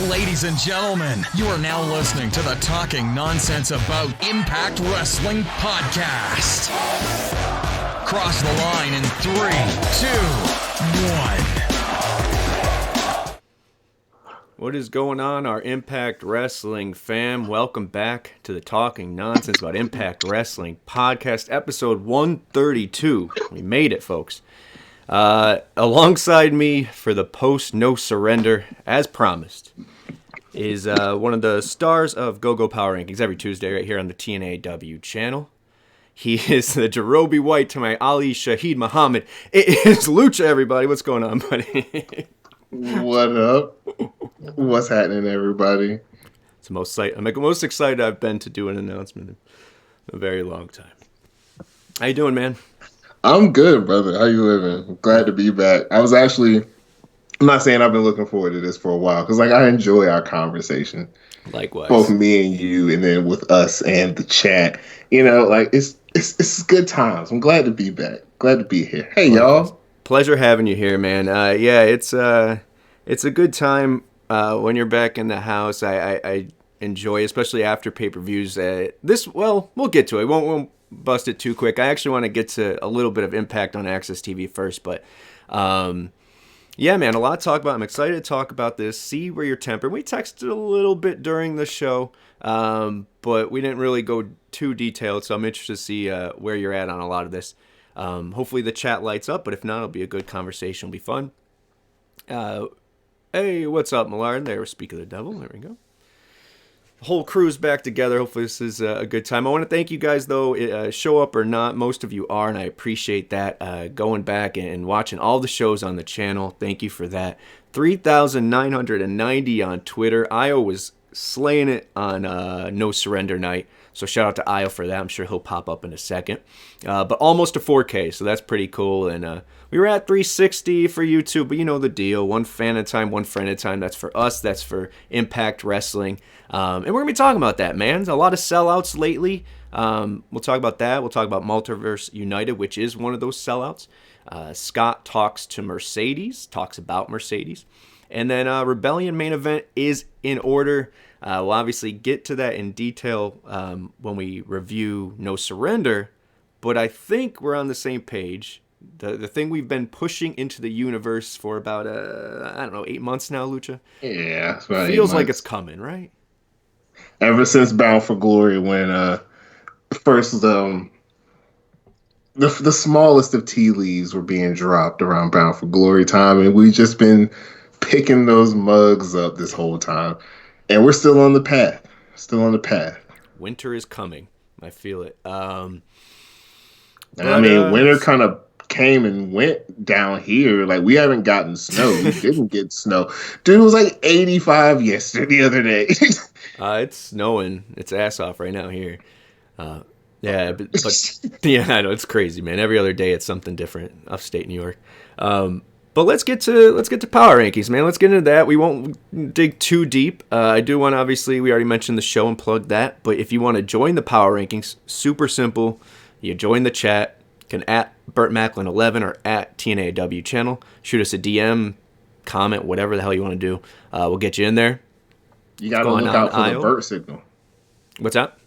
Ladies and gentlemen, you are now listening to the Talking Nonsense About Impact Wrestling podcast. Cross the line in 3, 2, 1. What is going on, our Impact Wrestling fam? Welcome back to the Talking Nonsense About Impact Wrestling podcast, episode 132. We made it, folks. Alongside me for the post No Surrender, as promised, is one of the stars of GoGoPowerRankings every Tuesday right here on the TNAIW channel. He is the Jerobi White to my Ali Shaheed Muhammad. It is Lucha, everybody. What's going on, buddy? What up? What's happening, everybody? It's the most excited I've been to do an announcement in a very long time. How you doing, man? I'm good, brother. How you living? I'm glad to be back. I'm not saying I've been looking forward to this for a while, because I enjoy our conversation. Likewise. Both me and you, and then with us and the chat. It's good times. I'm glad to be back. Glad to be here. Hey, y'all. Pleasure having you here, man. It's a good time when you're back in the house. I enjoy, especially after pay-per-views. We'll get to it. Won't bust it too quick. I actually want to get to a little bit of impact on Access TV first, but yeah, man, a lot to talk about. I'm excited to talk about this. See where you're tempered. We texted a little bit during the show, but we didn't really go too detailed, so I'm interested to see where you're at on a lot of this. Hopefully the chat lights up, but if not, it'll be a good conversation. It'll be fun. Hey, what's up, Millard? There, speak of the devil. There we go. The whole crew's back together. Hopefully this is a good time. I want to thank you guys, though. Show up or not, most of you are, and I appreciate that. Going back and watching all the shows on the channel. Thank you for that. 3,990 on Twitter. Io was slaying it on No Surrender night. So shout out to Io for that. I'm sure he'll pop up in a second. But almost to 4K, so that's pretty cool. And we were at 360 for YouTube, but you know the deal. One fan at a time, one friend at a time. That's for us. That's for Impact Wrestling. And we're going to be talking about that, man. A lot of sellouts lately. We'll talk about that. We'll talk about Multiverse United, which is one of those sellouts. Scott talks about Mercedes. And then Rebellion main event is in order. We'll obviously get to that in detail when we review No Surrender, but I think we're on the same page. The thing we've been pushing into the universe for about, 8 months now, Lucha? Yeah, it's about 8 months. Feels like it's coming, right? Ever since Bound for Glory, when first the smallest of tea leaves were being dropped around Bound for Glory time, and we've just been picking those mugs up this whole time. And we're still on the path. Winter is coming. I feel it. Winter kind of came and went down here. Like, we haven't gotten snow. We didn't get snow. Dude, it was like 85 the other day. It's snowing. It's ass off right now here. Yeah, but yeah, I know, it's crazy, man. Every other day it's something different. Upstate New York. But let's get to power rankings, man. Let's get into that. We won't dig too deep. I do want to, obviously, we already mentioned the show and plug that. But if you want to join the power rankings, super simple. You join the chat. You can at Burt Macklin 11 or at TNAIWChannel. Shoot us a DM, comment, whatever the hell you want to do. We'll get you in there. You got to look out for the Burt signal. What's that?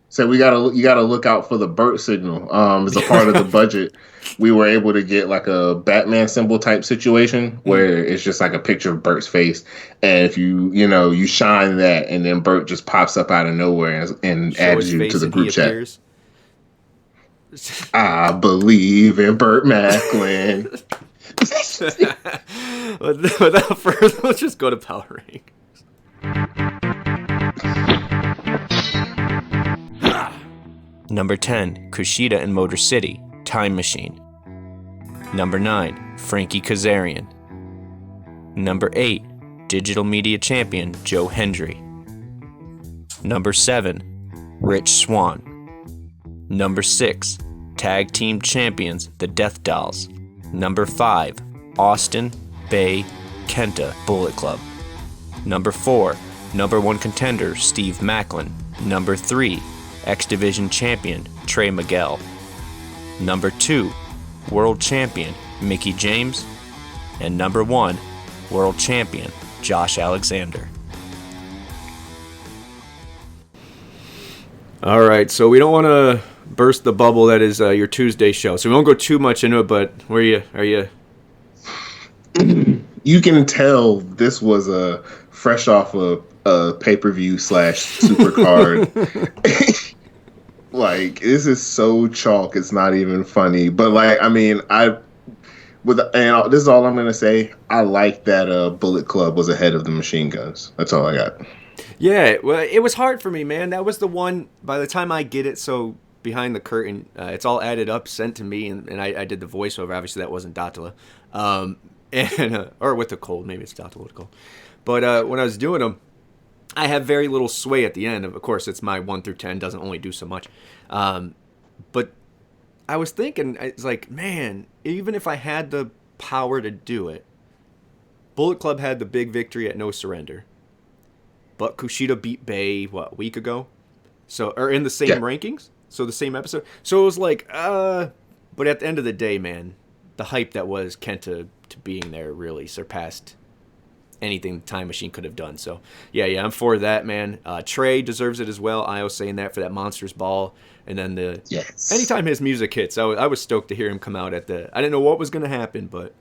So you gotta look out for the Burt signal. As a part of the budget, we were able to get like a Batman symbol type situation where it's just like a picture of Burt's face, and if you shine that, and then Burt just pops up out of nowhere and adds you to the group chat. Appears. I believe in Burt Macklin. Without further, let's just go to power rankings. Number 10, Kushida and Motor City, Time Machine. Number 9, Frankie Kazarian. Number 8, Digital Media Champion, Joe Hendry. Number 7, Rich Swann. Number 6, Tag Team Champions, the Death Dolls. Number 5, Austin, Bay, Kenta, Bullet Club. Number 4, number 1 contender, Steve Macklin. Number 3, X Division Champion, Trey Miguel. Number 2, World Champion, Mickie James. And number 1, World Champion, Josh Alexander. All right, so we don't want to burst the bubble that is your Tuesday show, so we won't go too much into it. But where are you? You can tell this was a fresh off a pay-per-view / supercard. Like, this is so chalk, it's not even funny. But like, I mean, this is all I'm gonna say. I like that Bullet Club was ahead of the Machine Guns. That's all I got. Yeah, well, it was hard for me, man. That was the one. By the time I get it, so behind the curtain, it's all added up, sent to me, and I did the voiceover. Obviously, that wasn't Datala, and or with the cold. Maybe it's Datala with the cold. But when I was doing them, I have very little sway at the end. Of course, it's my 1 through 10 doesn't only do so much. But I was thinking, it's like, man, even if I had the power to do it, Bullet Club had the big victory at No Surrender. But Kushida beat Bay, a week ago? So, or in the same rankings? So the same episode? So it was like, but at the end of the day, man, the hype that was Kenta to being there really surpassed anything the Time Machine could have done. So, yeah, I'm for that, man. Trey deserves it as well. I was saying that for that Monsters Ball. And then anytime his music hits, I was stoked to hear him come out I didn't know what was going to happen, but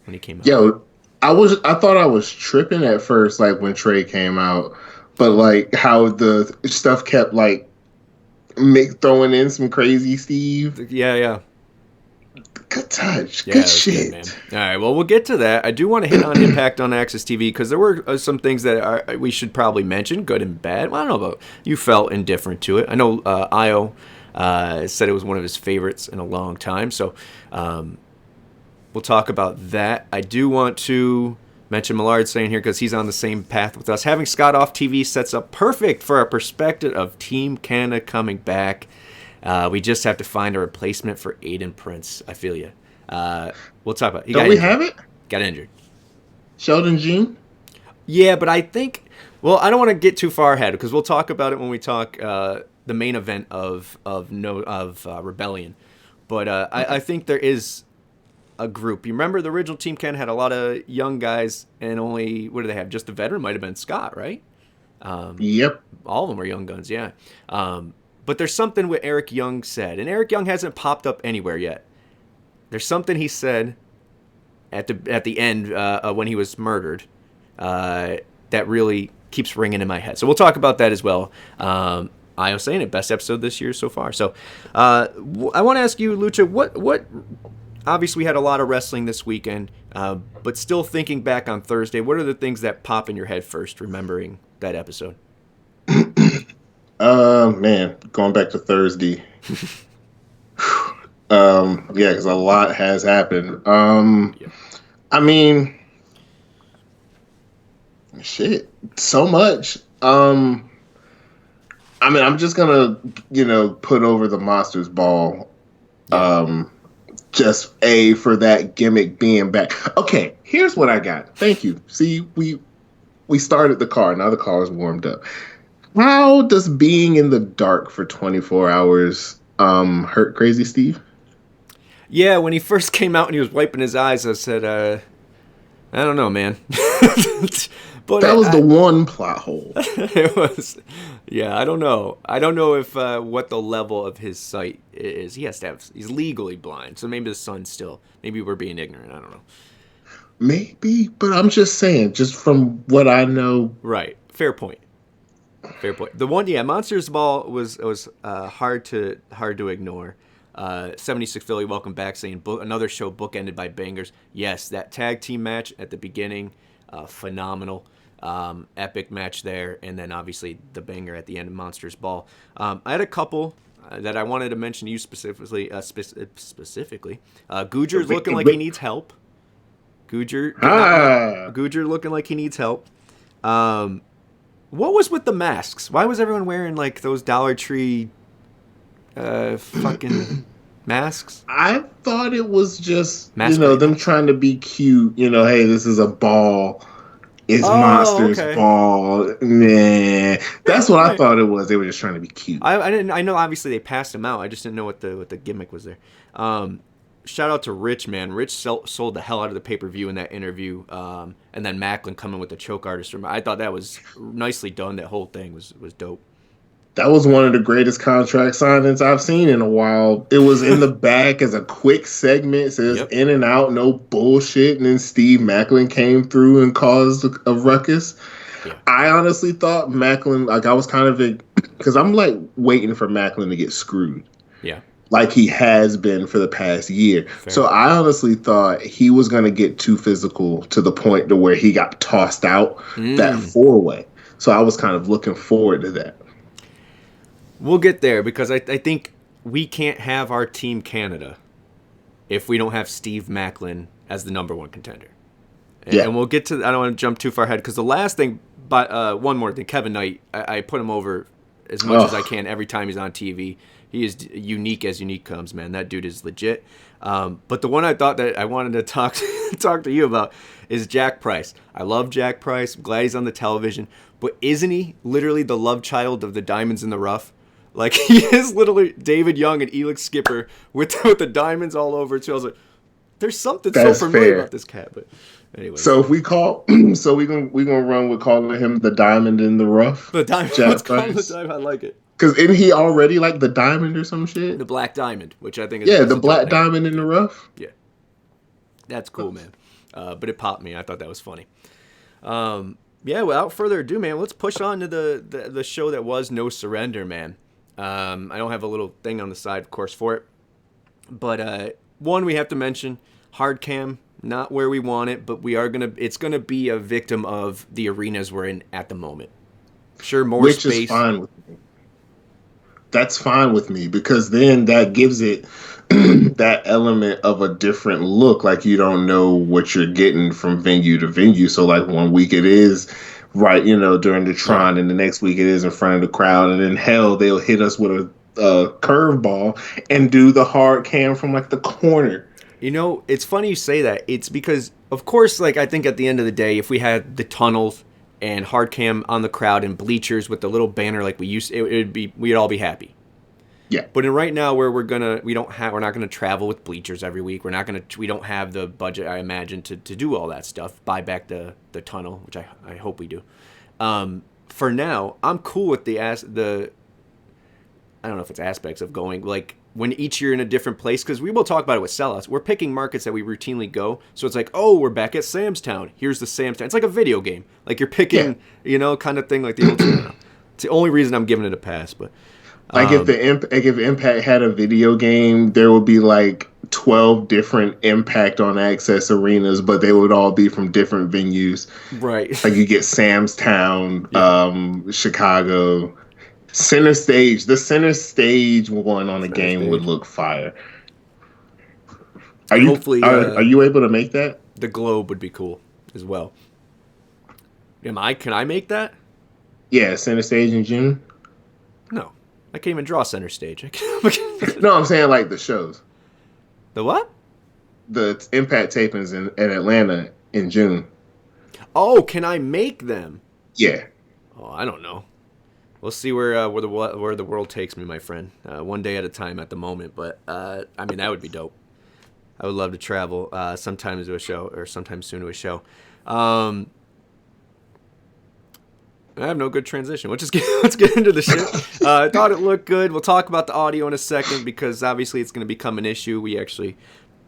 when he came out. Yo, I thought I was tripping at first, like when Trey came out, but like how the stuff kept like throwing in some crazy Steve. Yeah. Good touch. Good shit. Good, man. All right, well, we'll get to that. I do want to hit on Impact on Access TV because there were some things that we should probably mention, good and bad. Well, I don't know about you felt indifferent to it. I know Io said it was one of his favorites in a long time, so we'll talk about that. I do want to mention Millard saying here because he's on the same path with us. Having Scott off TV sets up perfect for our perspective of Team Canada coming back. We just have to find a replacement for Aiden Prince. I feel you. We'll talk about it. Don't we have it? Got injured. Sheldon Jean? Yeah, but I think... Well, I don't want to get too far ahead because we'll talk about it when we talk the main event of Rebellion. But I think there is a group. You remember the original Team Canada had a lot of young guys and only... What do they have? Just the veteran? Might have been Scott, right? Yep. All of them were young guns, yeah. But there's something what Eric Young said, and Eric Young hasn't popped up anywhere yet. There's something he said at the end when he was murdered that really keeps ringing in my head. So we'll talk about that as well. I was saying it, best episode this year so far. So I want to ask you, Lucha, what? Obviously, we had a lot of wrestling this weekend, but still thinking back on Thursday, what are the things that pop in your head first, remembering that episode? Man, going back to Thursday. Because a lot has happened. I mean, shit, so much. I mean, I'm just gonna, put over the Monsters Ball. Just for that gimmick being back. Okay, here's what I got. Thank you. See, we started the car. Now the car is warmed up. How does being in the dark for 24 hours hurt Crazy Steve? Yeah, when he first came out and he was wiping his eyes, I said, I don't know, man. But that was the one plot hole. It was. Yeah, I don't know. I don't know if what the level of his sight is. He's legally blind, so maybe the sun's still. Maybe we're being ignorant. I don't know. Maybe, but I'm just saying, just from what I know. Right. Fair point. The one, Monsters Ball was hard to ignore. 76 Philly, welcome back, saying another show bookended by bangers. Yes, that tag team match at the beginning, phenomenal, epic match there, and then obviously the banger at the end of Monsters Ball. I had a couple that I wanted to mention to you specifically. Gujar's looking like he needs help. Gujar looking like he needs help. What was with the masks? Why was everyone wearing like those Dollar Tree fucking masks? I thought it was just them trying to be cute. Hey, this is a ball. It's Monsters Ball. Nah, that's what I thought it was. They were just trying to be cute. I didn't. I know obviously they passed them out. I just didn't know what the gimmick was there. Shout out to Rich, man. Rich sold the hell out of the pay-per-view in that interview. And then Macklin coming with the choke artist. I thought that was nicely done. That whole thing was dope. That was one of the greatest contract signings I've seen in a while. It was in the back as a quick segment, so it was in and out, no bullshit. And then Steve Macklin came through and caused a ruckus. Yeah. I honestly thought Macklin, like I was kind of, because I'm like waiting for Macklin to get screwed. Yeah. Like he has been for the past year. Fair. So I honestly thought he was going to get too physical to the point to where he got tossed out that 4-way. So I was kind of looking forward to that. We'll get there because I think we can't have our Team Canada if we don't have Steve Macklin as the number one contender. And we'll get to, I don't want to jump too far ahead because the last thing, but one more thing, Kevin Knight, I put him over as much as I can every time he's on TV. He is unique as unique comes, man. That dude is legit. But the one I thought that I wanted to talk to you about is Jack Price. I love Jack Price. I'm glad he's on the television. But isn't he literally the love child of the Diamonds in the Rough? Like, he is literally David Young and Elix Skipper with the diamonds all over it, too. I was like, there's something so familiar about this cat. But anyway. So if we call, so we gonna run with calling him the Diamond in the Rough. The Diamond. Let's call him the Diamond. I like it. Because isn't he already like the Diamond or some shit? The Black Diamond, which I think is the Black Diamond in the Rough. Yeah, that's cool, man. But it popped me. I thought that was funny. Without further ado, man, let's push on to the show that was No Surrender, man. I don't have a little thing on the side, of course, for it. But one, we have to mention hard cam, not where we want it, but it's gonna be a victim of the arenas we're in at the moment. Sure, more space. Which is fine with me. That's fine with me because then that gives it that element of a different look. Like you don't know what you're getting from venue to venue. So like 1 week it is right, during the Tron, and the next week it is in front of the crowd, and then hell, they'll hit us with a curveball and do the hard cam from like the corner. It's funny you say that. It's because, of course, like I think at the end of the day, if we had the tunnels and hard cam on the crowd and bleachers with the little banner like we used, we'd all be happy. Yeah. But right now, where we're not gonna travel with bleachers every week. We don't have the budget, I imagine, to do all that stuff. Buy back the tunnel, which I hope we do. For now, I'm cool with the I don't know if it's aspects of going like when each year in a different place, because we will talk about it with sellouts. We're picking markets that we routinely go, so it's like, oh, we're back at Sam's Town. Here's the Sam's Town. It's like a video game, like you're picking, kind of thing, like the old. It's the only reason I'm giving it a pass, but. Like if Impact had a video game, there would be like 12 different Impact on Access arenas, but they would all be from different venues. Right. Like you get Sam's Town, Chicago, Center Stage. The Center Stage one on a game would look fire. Are you able to make that? The Globe would be cool as well. Can I make that? Yeah, Center Stage in June. No. I can't even draw Center Stage. No, I'm saying like the shows. The what? The Impact tapings in Atlanta in June. Oh, can I make them? Yeah. Oh, I don't know. We'll see where the world takes me, my friend. One day at a time at the moment, but that would be dope. I would love to travel sometime to a show or sometime soon to a show. I have no good transition. Let's get into the shit. I thought it looked good. We'll talk about the audio in a second because obviously it's going to become an issue. We actually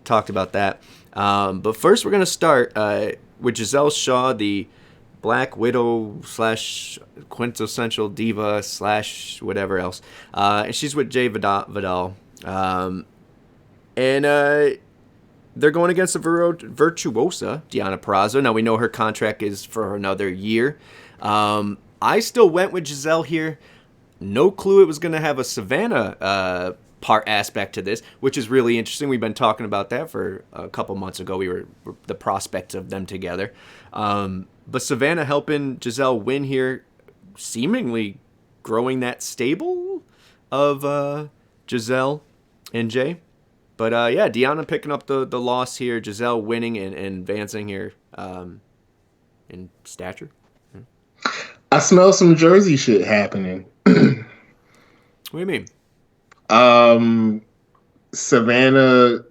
talked about that. But first we're going to start with Giselle Shaw, the Black Widow / quintessential diva / whatever else. And she's with Jay Vidal. And they're going against the virtuosa, Deonna Purrazzo. Now we know her contract is for another year. I still went with Giselle here. No clue it was going to have a Savannah part aspect to this, which is really interesting. We've been talking about that for a couple months ago. We were the prospects of them together. But Savannah helping Giselle win here, seemingly growing that stable of Giselle and Jay. But Deonna picking up the loss here. Giselle winning and advancing here in stature. I smell some Jersey shit happening. What do you mean? Savannah,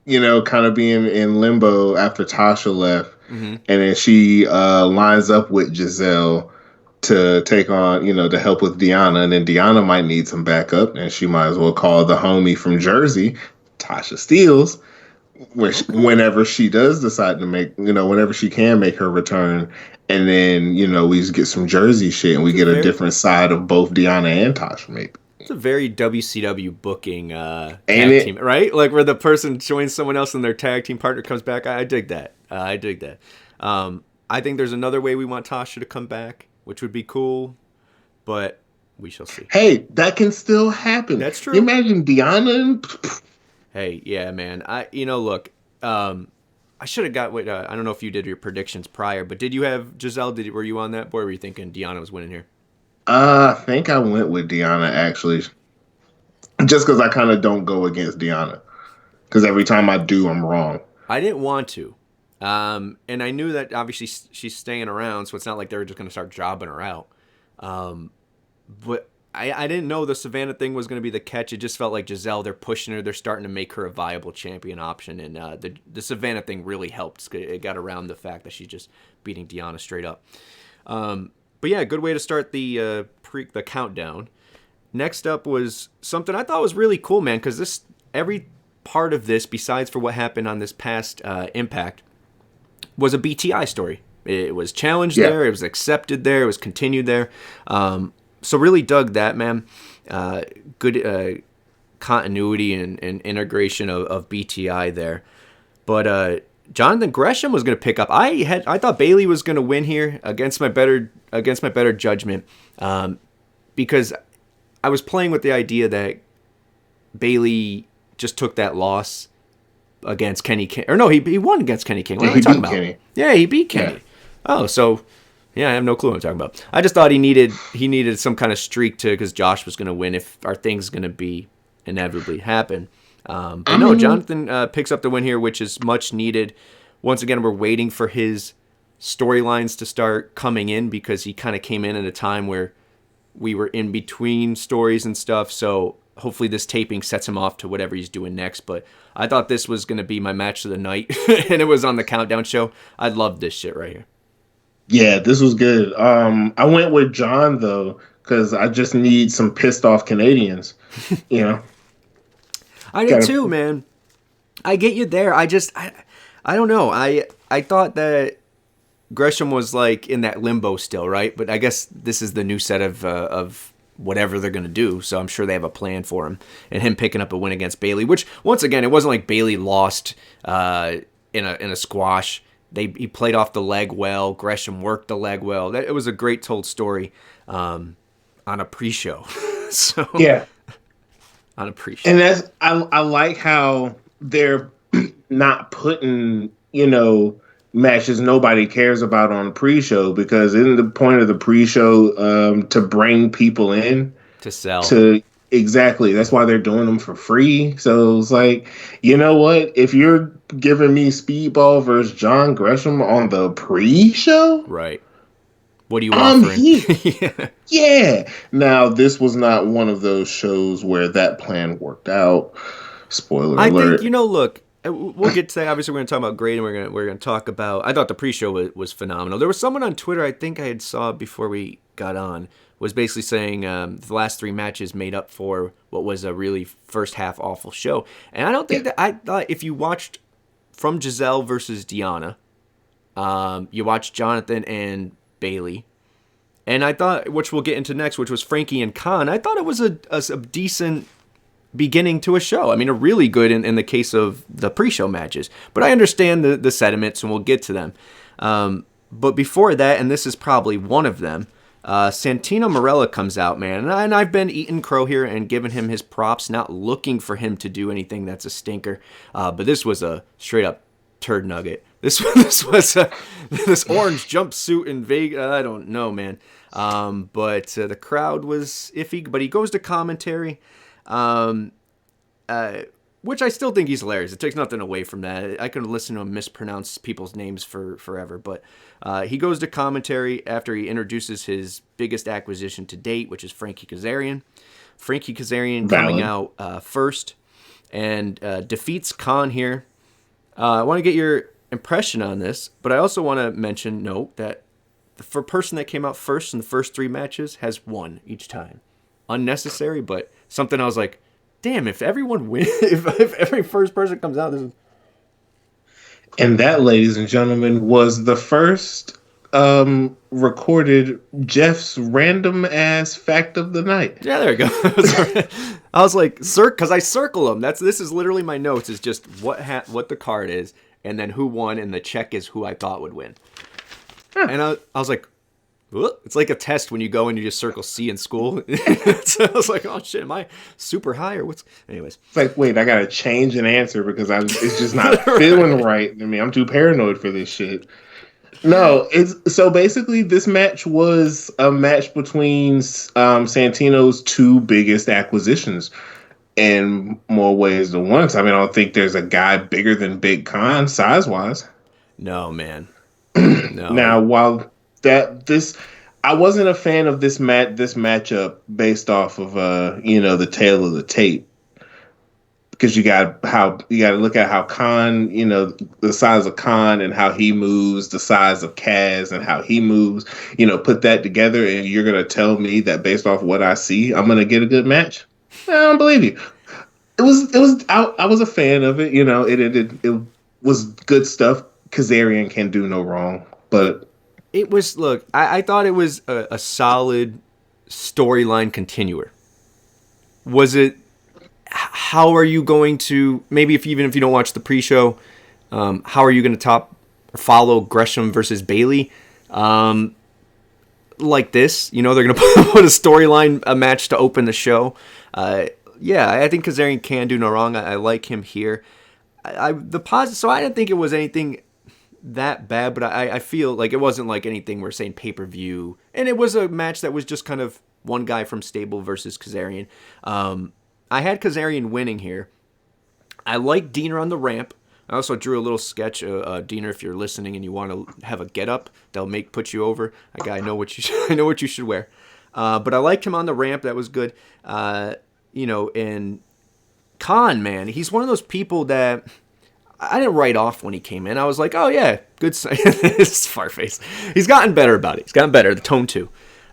kind of being in limbo after Tasha left. Mm-hmm. And then she lines up with Giselle to take on, to help with Deanna, and then Deanna might need some backup, and she might as well call the homie from Jersey, Tasha Steelz, whenever she does decide to whenever she can make her return, and then we just get some Jersey shit, and we get a different side of both Deanna and Tasha, maybe. It's a very WCW booking tag Ain't team, right? Like where the person joins someone else and their tag team partner comes back. I dig that. I dig that. I think there's another way we want Tasha to come back, which would be cool, but we shall see. Hey, that can still happen. That's true. Imagine Deanna. Hey, yeah, man. Look, I should have got. Wait, I don't know if you did your predictions prior, but did you have Giselle? Were you on that board? Or were you thinking Deanna was winning here? I think I went with Deanna, actually, just because I kind of don't go against Deanna, because every time I do, I'm wrong. I didn't want to. And I knew that obviously she's staying around, so it's not like they were just going to start jobbing her out. But I didn't know the Savannah thing was going to be the catch. It just felt like Giselle, they're pushing her. They're starting to make her a viable champion option. And the Savannah thing really helped. It got around the fact that she's just beating Deanna straight up. But yeah, good way to start the countdown. Next up was something I thought was really cool, man, because every part of this, besides for what happened on this past Impact, was a BTI story. It was challenged there, it was accepted there, it was continued there. So really dug that, man. Good continuity and integration of BTI there. But Jonathan Gresham was going to pick up. I thought Bayley was going to win here against my better judgment, because I was playing with the idea that Bayley just took that loss against Kenny King. Or no, he won against Kenny King. What are we talking about? Kenny. Yeah, he beat Kenny. Yeah. Oh, so yeah, I have no clue what I'm talking about. I just thought he needed some kind of streak because Josh was going to win if our thing's going to be inevitably happen. But no, Jonathan picks up the win here, which is much needed. Once again, we're waiting for his storylines to start coming in because he kind of came in at a time where we were in between stories and stuff. So hopefully this taping sets him off to whatever he's doing next. But I thought this was going to be my match of the night, and it was on the Countdown show. I loved this shit right here. Yeah, this was good. I went with John, though, because I just need some pissed off Canadians, I did too, man. I get you there. I don't know. I thought that Gresham was like in that limbo still, right? But I guess this is the new set of whatever they're going to do. So I'm sure they have a plan for him. And him picking up a win against Bayley, which once again, it wasn't like Bayley lost in a squash. He played off the leg well. Gresham worked the leg well. It was a great told story on a pre-show. So yeah. On a pre-show. And I like how they're not putting, matches nobody cares about on the pre-show, because isn't the point of the pre-show to bring people in? To sell. Exactly. That's why they're doing them for free. So it's like, you know what? If you're giving me Speedball versus John Gresham on the pre-show? Right. What are you offering? Yeah. Now, this was not one of those shows where that plan worked out. Spoiler alert. I think, look, we'll get to that. Obviously, we're going to talk about grade, and we're going to talk about... I thought the pre-show was phenomenal. There was someone on Twitter, I think I had saw before we got on, was basically saying the last three matches made up for what was a really first half awful show. And I don't think that... I thought if you watched from Giselle versus Deanna, you watched Jonathan and Bayley, and I thought, which we'll get into next, which was Frankie and Khan, I thought it was a decent beginning to a show. I mean, a really good in the case of the pre-show matches. But I understand the sentiments, and we'll get to them. But before that, and this is probably one of them, Santino Marella comes out, man. And I've been eating crow here and giving him his props, not looking for him to do anything that's a stinker. But this was a straight-up turd nugget. This was this orange jumpsuit in Vegas. I don't know, man. But the crowd was iffy. But he goes to commentary, which I still think he's hilarious. It takes nothing away from that. I could listen to him mispronounce people's names forever. But he goes to commentary after he introduces his biggest acquisition to date, which is Frankie Kazarian. Frankie Kazarian coming out first and defeats Khan here. I want to get your impression on this, but I also want to note that for person that came out first in the first 3 matches has won each time. Unnecessary, but something I was like, damn, if everyone wins, if every first person comes out, this is... And that, ladies and gentlemen, was the first recorded Geoff's random ass fact of the night. Yeah, there we go. I was like, because I circle them. This is literally my notes. Is just what the card is, and then who won, and the check is who I thought would win. Huh. And I was like, whoop. It's like a test when you go and you just circle C in school. So I was like, oh shit, am I super high or what's? Anyways, it's like, wait, I gotta change an answer because it's just not feeling right. I mean, I'm too paranoid for this shit. No, so basically this match was a match between Santino's 2 biggest acquisitions in more ways than one. I mean, I don't think there's a guy bigger than Big Con size-wise. No, man. No. Now, while I wasn't a fan of this matchup based off of the tail of the tape. Because you got to look at how Khan, the size of Khan and how he moves, the size of Kaz and how he moves, put that together, and you're gonna tell me that based off what I see, I'm gonna get a good match? I don't believe you. It was. I was a fan of it. It was good stuff. Kazarian can do no wrong, but it was. Look, I thought it was a solid storyline continuer. Was it? How are you going to, maybe even if you don't watch the pre-show, how are you going to follow Gresham versus Bailey? Like this, they're going to put a match to open the show. Yeah, I think Kazarian can do no wrong. I like him here. So I didn't think it was anything that bad, but I feel like it wasn't like anything we're saying pay-per-view. And it was a match that was just kind of one guy from stable versus Kazarian. I had Kazarian winning here. I like Diener on the ramp. I also drew a little sketch. Diener, if you're listening and you want to have a get up, they'll put you over. I know what you should wear. But I liked him on the ramp. That was good. And Khan, man, he's one of those people that I didn't write off when he came in. I was like, oh yeah, good. It's Farface. He's gotten better about it. He's gotten better. The tone too.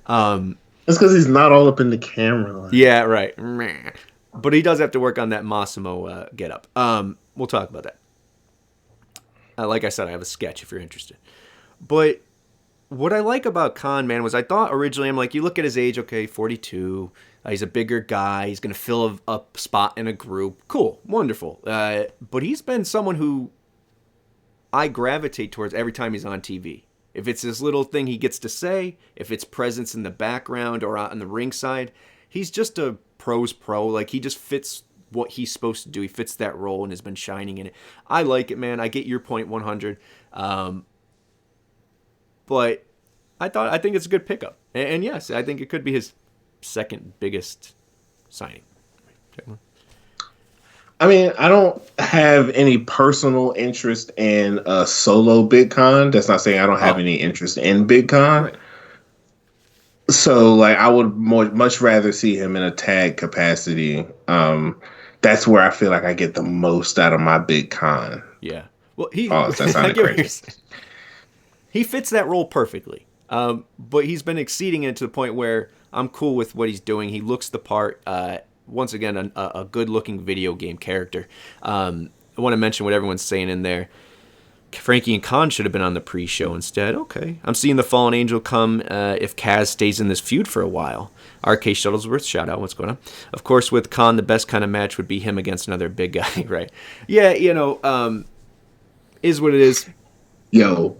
It's because he's not all up in the camera. Yeah, right. But he does have to work on that Massimo get up. We'll talk about that. Like I said, I have a sketch if you're interested. But what I like about Khan, man, was I thought originally, I'm like, you look at his age, okay, 42. He's a bigger guy. He's going to fill a spot in a group. Cool. Wonderful. But he's been someone who I gravitate towards every time he's on TV. If it's this little thing he gets to say, if it's presence in the background or out on the ringside, he's just a pro's pro. Like, he just fits what he's supposed to do. He fits that role and has been shining in it. I like it, man. I get your point 100. But I think it's a good pickup. And yes, I think it could be his second biggest signing. I mean, I don't have any personal interest in a solo Big Con. That's not saying I don't have any interest in Big Con. Right. So, like, I would much rather see him in a tag capacity. That's where I feel like I get the most out of my Big Con. Yeah. Well, that sounded crazy. He fits that role perfectly. But he's been exceeding it to the point where I'm cool with what he's doing. He looks the part. Once again, a good-looking video game character. I want to mention what everyone's saying in there. Frankie and Khan should have been on the pre-show instead. Okay. I'm seeing the Fallen Angel come if Kaz stays in this feud for a while. RK Shuttlesworth, shout out. What's going on? Of course, with Khan, the best kind of match would be him against another big guy, right? Yeah, is what it is. Yo,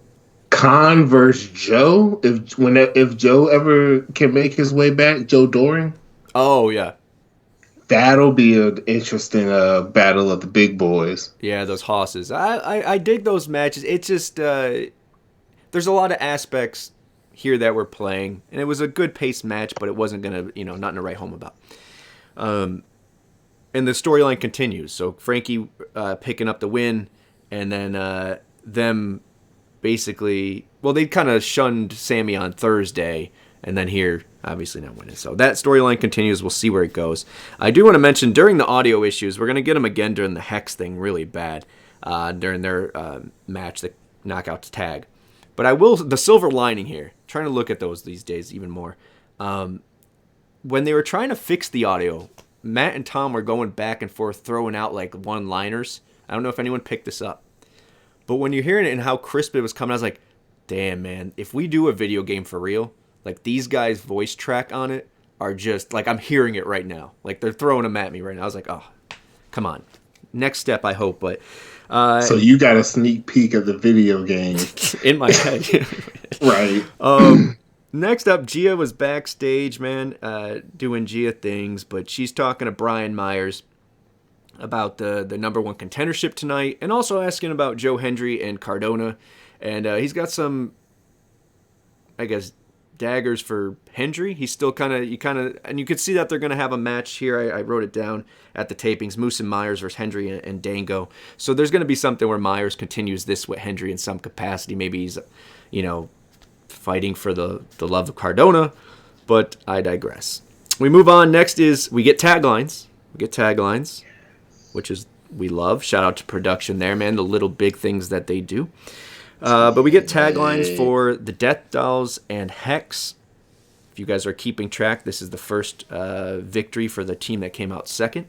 Khan versus Joe? If Joe ever can make his way back, Joe Doring? Oh, yeah. That'll be an interesting battle of the big boys. Yeah, those hosses. I dig those matches. It's just there's a lot of aspects here that we're playing, and it was a good paced match, but it wasn't gonna, nothing to write home about. And the storyline continues. So Frankie picking up the win, and then them basically, well, they kind of shunned Sammy on Thursday. And then here, obviously not winning. So that storyline continues. We'll see where it goes. I do want to mention, during the audio issues, we're going to get them again during the Hex thing really bad. During their match, the Knockouts tag. But I will, the silver lining here, trying to look at those these days even more. When they were trying to fix the audio, Matt and Tom were going back and forth throwing out like one-liners. I don't know if anyone picked this up. But when you're hearing it and how crisp it was coming, I was like, damn, man, if we do a video game for real, like these guys' voice track on it are just, like I'm hearing it right now. Like they're throwing them at me right now. I was like, oh, come on. Next step, I hope. But so you got a sneak peek of the video game. In my head. Right. Next up, Gia was backstage, man, doing Gia things, but she's talking to Brian Myers about the number one contendership tonight, and also asking about Joe Hendry and Cardona, and he's got some, I guess, daggers for Hendry. He's still and you could see that they're going to have a match here. I wrote it down at the tapings, Moose and Myers versus Hendry and Dango. So there's going to be something where Myers continues this with Hendry in some capacity. Maybe he's, fighting for the love of Cardona, but I digress. We move on. Next is we get taglines. Which is we love. Shout out to production there, man. The little big things that they do. But we get taglines for the Death Dolls and Hex. If you guys are keeping track, this is the first victory for the team that came out second.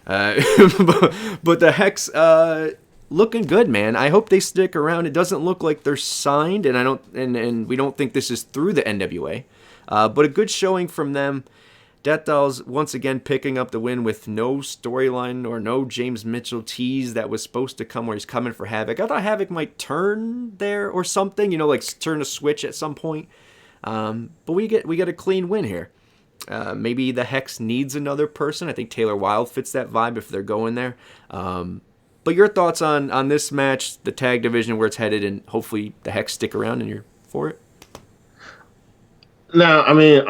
But the Hex looking good, man. I hope they stick around. It doesn't look like they're signed, and we don't think this is through the NWA. But a good showing from them. Death Dolls once again picking up the win with no storyline or no James Mitchell tease that was supposed to come where he's coming for Havoc. I thought Havoc might turn there or something, like turn a switch at some point. But we get a clean win here. Maybe the Hex needs another person. I think Taylor Wilde fits that vibe if they're going there. But your thoughts on this match, the tag division, where it's headed, and hopefully the Hex stick around and you're for it? No, I mean,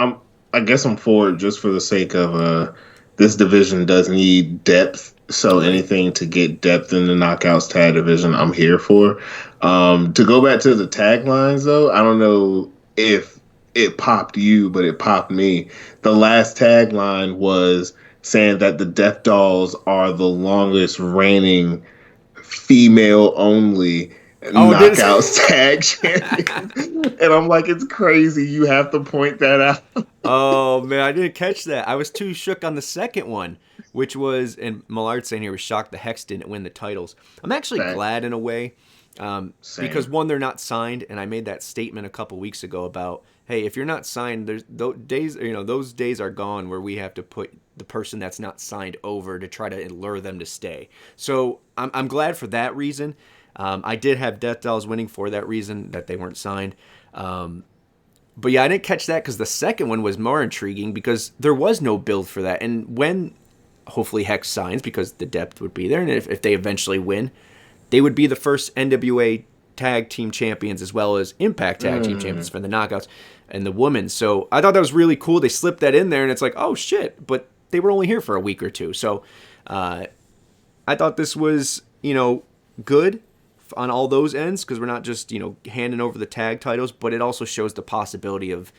I guess I'm for it just for the sake of this division does need depth. So anything to get depth in the Knockouts tag division, I'm here for. To go back to the taglines, though, I don't know if it popped you, but it popped me. The last tagline was saying that the Death Dolls are the longest reigning female-only Knockouts tag champion. And I'm like, it's crazy. You have to point that out. Oh, man, I didn't catch that. I was too shook on the second one, which was, and Millard saying he was shocked the Hex didn't win the titles. I'm actually glad in a way, because one, they're not signed, and I made that statement a couple weeks ago about, hey, if you're not signed, there's those days are gone where we have to put the person that's not signed over to try to lure them to stay. So I'm glad for that reason. I did have Death Dolls winning for that reason, that they weren't signed. But yeah, I didn't catch that because the second one was more intriguing because there was no build for that. And when hopefully Hex signs, because the depth would be there, and if they eventually win, they would be the first NWA tag team champions as well as Impact tag team champions for the Knockouts and the women. So I thought that was really cool. They slipped that in there, and it's like, oh shit, but they were only here for a week or two. So I thought this was, good on all those ends, because we're not just, handing over the tag titles, but it also shows the possibility of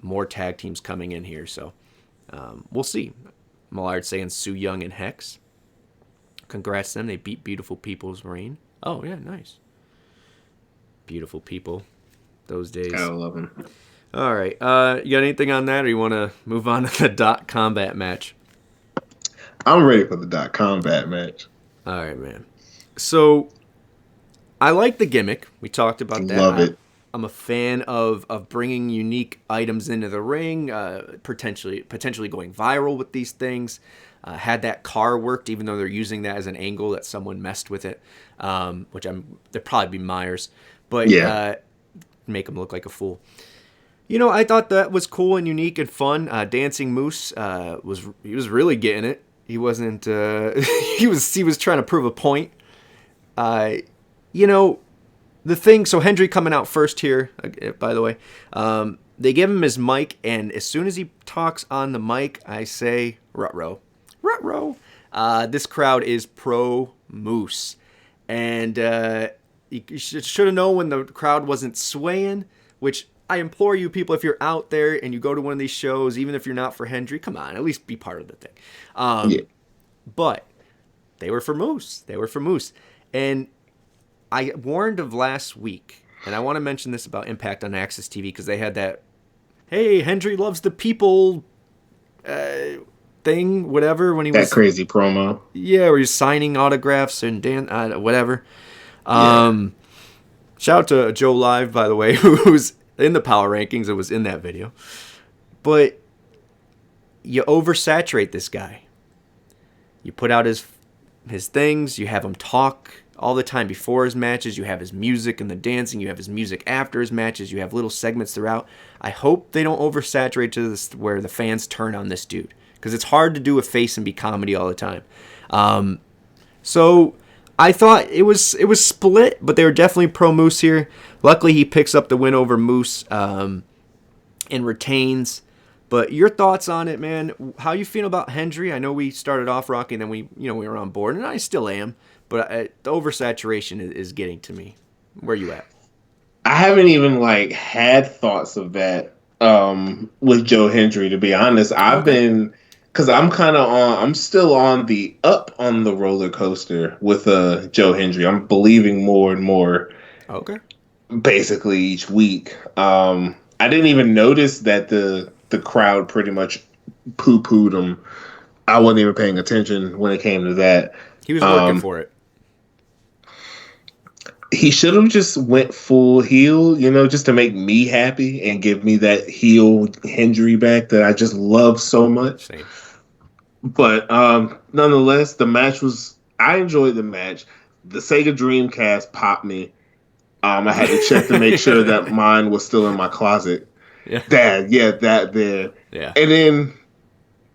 more tag teams coming in here. So we'll see. Millard saying Su Yung and Hex. Congrats to them. They beat Beautiful People's reign. Oh, yeah, nice. Beautiful People. Those days. I love them. All right. You got anything on that, or you want to move on to the Dot Combat match? I'm ready for the Dot Combat match. All right, man. So I like the gimmick. We talked about that. Love it. I'm a fan of bringing unique items into the ring, potentially going viral with these things. Had that car worked, even though they're using that as an angle that someone messed with it, which they'd probably be Myers, but make him look like a fool. I thought that was cool and unique and fun. Dancing Moose was really getting it. He wasn't. He was trying to prove a point. The thing, so Hendry coming out first here, by the way, they give him his mic, and as soon as he talks on the mic, I say, Ruh-roh. Ruh-roh. This crowd is pro Moose. And you should have known when the crowd wasn't swaying, which I implore you people, if you're out there and you go to one of these shows, even if you're not for Hendry, come on, at least be part of the thing. But they were for Moose. And I warned of last week And I want to mention this about Impact on Access TV because they had that, hey, Hendry loves the people thing, whatever, when he was... That crazy promo. Yeah, where he's signing autographs and whatever. Shout out to Joe Live, by the way, who was in the Power Rankings. It was in that video. But you oversaturate this guy. You put out his things. You have him talk all the time before his matches. You have his music and the dancing. You have his music after his matches. You have little segments throughout. I hope they don't oversaturate to this where the fans turn on this dude. Because it's hard to do a face and be comedy all the time. So I thought it was split, but they were definitely pro Moose here. Luckily, he picks up the win over Moose and retains. But your thoughts on it, man? How you feel about Hendry? I know we started off rocky, and then we were on board, and I still am. But the oversaturation is getting to me. Where you at? I haven't even had thoughts of that with Joe Hendry. To be honest, I've been, because I'm still on the roller coaster with Joe Hendry. I'm believing more and more. Okay. Basically each week. I didn't even notice that the crowd pretty much poo-pooed him. I wasn't even paying attention when it came to that. He was working for it. He should have just went full heel, just to make me happy and give me that heel Hendry back that I just love so much. Same. But nonetheless, I enjoyed the match. The Sega Dreamcast popped me. I had to check to make sure that mine was still in my closet. Yeah. That there. Yeah. And then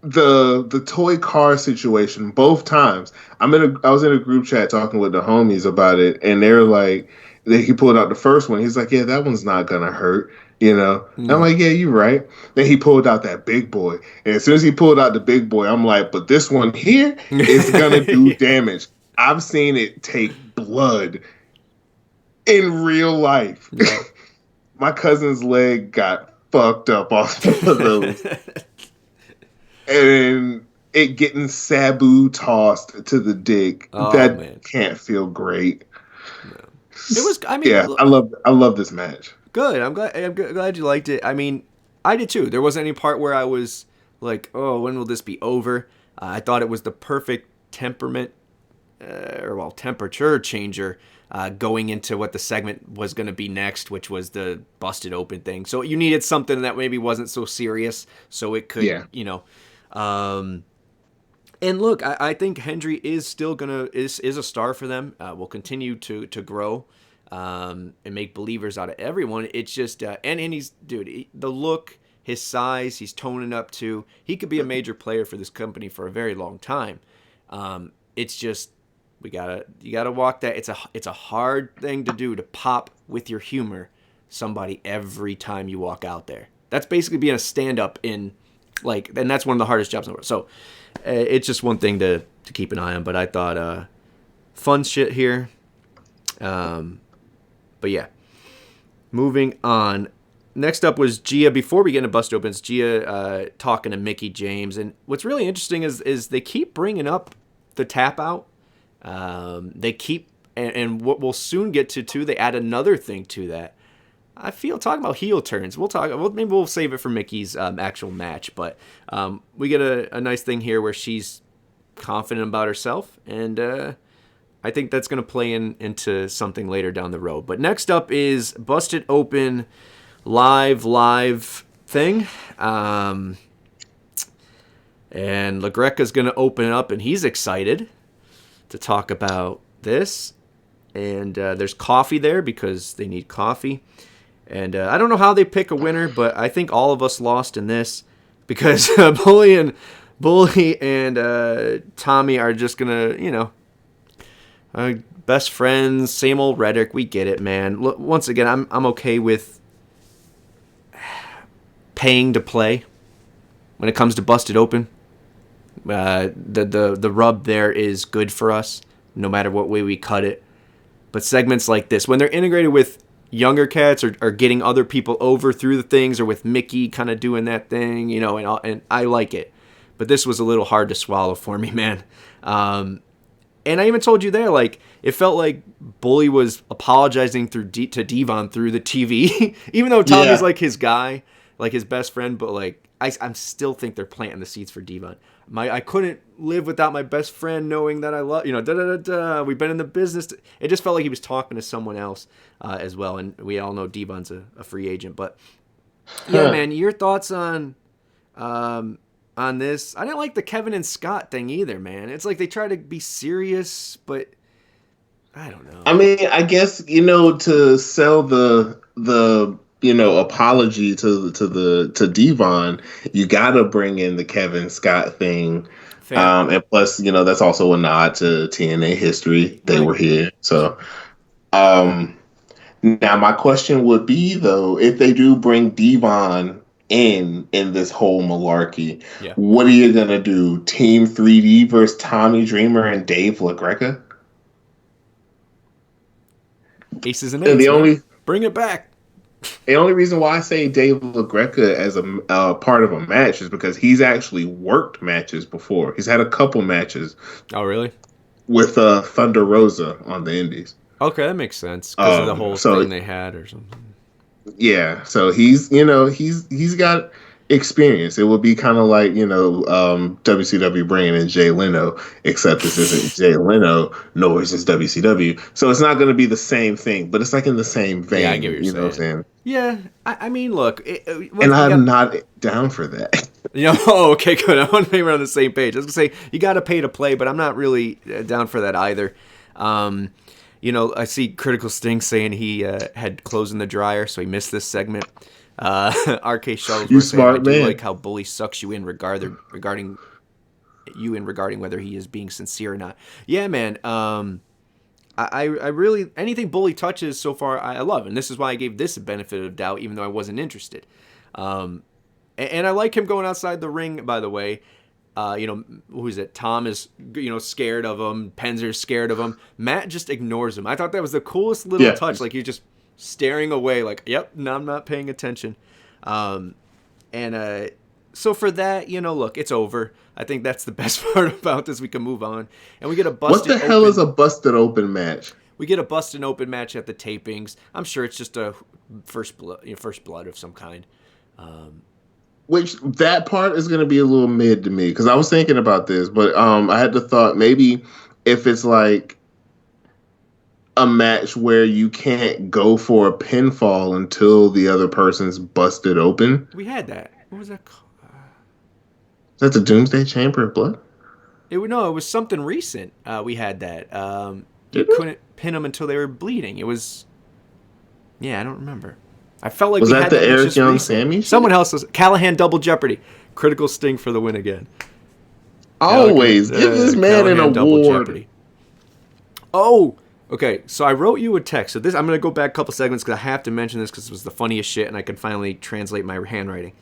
the toy car situation, both times. I was in a group chat talking with the homies about it, and they're like, he pulled out the first one. He's like, yeah, that one's not gonna hurt, And I'm like, yeah, you're right. Then he pulled out that big boy, and as soon as he pulled out the big boy, I'm like, but this one here is gonna do damage. I've seen it take blood in real life. Yeah. My cousin's leg got fucked up off of those. And it getting Sabu tossed to the dick. Man. Can't feel great. No. It was, I love this match. Good. I'm glad you liked it. I mean, I did too. There wasn't any part where I was like, oh, when will this be over? I thought it was the perfect temperature changer going into what the segment was going to be next, which was the busted open thing. So you needed something that maybe wasn't so serious, so it could, and look, I think Hendry is still is a star for them. Will continue to grow and make believers out of everyone. It's just and he's the look, his size, he's toning up too. He could be a major player for this company for a very long time. It's just you gotta walk that. It's a hard thing to do, to pop with your humor somebody every time you walk out there. That's basically being a stand-up and that's one of the hardest jobs in the world. So it's just one thing to keep an eye on. But I thought fun shit here. But yeah, moving on. Next up was Gia. Before we get into Bust Opens, Gia talking to Mickie James. And what's really interesting is they keep bringing up the tap out. They keep, and what we'll soon get to too, they add another thing to that. I feel talking about heel turns. Maybe we'll save it for Mickey's actual match, but we get a nice thing here where she's confident about herself, and I think that's going to play into something later down the road. But next up is Busted Open live thing. And LaGreca's going to open up, and he's excited to talk about this. And there's coffee there because they need coffee. And I don't know how they pick a winner, but I think all of us lost in this because Bully and Tommy are just going to, best friends, same old rhetoric. We get it, man. Look, once again, I'm okay with paying to play when it comes to Busted Open. The rub there is good for us, no matter what way we cut it. But segments like this, when they're integrated with younger cats or getting other people over through the things, or with Mickie kind of doing that thing, and I like it. But this was a little hard to swallow for me, man. And I even told you there, like, it felt like Bully was apologizing to Devon through the TV, even though Tommy's like his guy, like his best friend. But like, I still think they're planting the seeds for Devon. I couldn't live without my best friend knowing that I love, we've been in the business. It just felt like he was talking to someone else as well. And we all know Devon's a free agent. But yeah, man, your thoughts on this? I didn't like the Kevin and Scott thing either, man. It's like they try to be serious, but I don't know. I mean, I guess, to sell the apology to Devon, you gotta bring in the Kevin Scott thing. And plus, that's also a nod to TNA history. They were here. So now my question would be, though, if they do bring Devon in this whole malarkey, what are you gonna do? Team 3D versus Tommy Dreamer and Dave LaGreca? Aces and eights. Bring it back. The only reason why I say Dave LaGreca as a part of a match is because he's actually worked matches before. He's had a couple matches. Oh, really? With Thunder Rosa on the Indies. Okay, that makes sense because of the whole thing they had or something. Yeah, so he's got experience. It would be kind of like WCW bringing in Jay Leno, except this isn't Jay Leno, nor is this WCW. So it's not going to be the same thing, but it's like in the same vein. Yeah, I get what you're saying. Know what I'm saying? Yeah, I mean, look, and I'm not down for that. Okay, good. I want to make we're on the same page. I was gonna say you got to pay to play, but I'm not really down for that either. I see Critical Sting saying he had clothes in the dryer, so he missed this segment. RK Shuttles, you smart man. I do like how Bully sucks you in regarding whether he is being sincere or not. Yeah, man. I really, anything Bully touches so far, I love, and this is why I gave this a benefit of doubt, even though I wasn't interested. And I like him going outside the ring. By the way. Who's it? Tom is, scared of him. Penzer's scared of him. Matt just ignores him. I thought that was the coolest little touch. Like, he's just staring away like, yep, no, I'm not paying attention. So for that, look, it's over. I think that's the best part about this. We can move on. And we get a busted What the hell is a busted open match? We get a busted open match at the tapings. I'm sure it's just a first blood of some kind. Which that part is going to be a little mid to me because I was thinking about this, but I had the thought maybe if it's like a match where you can't go for a pinfall until the other person's busted open. We had that. What was that called? Is that the Doomsday Chamber of Blood? It was something recent. We had that. You couldn't pin them until they were bleeding. It was. Yeah, I don't remember. I felt like was we that had the that Eric Young Sammy? Someone else was Callahan Double Jeopardy. Critical Sting for the win again. Always give this man Callahan an Double award. Jeopardy. Oh, okay. So I wrote you a text. So I'm going to go back a couple segments because I have to mention this because it was the funniest shit, and I could finally translate my handwriting.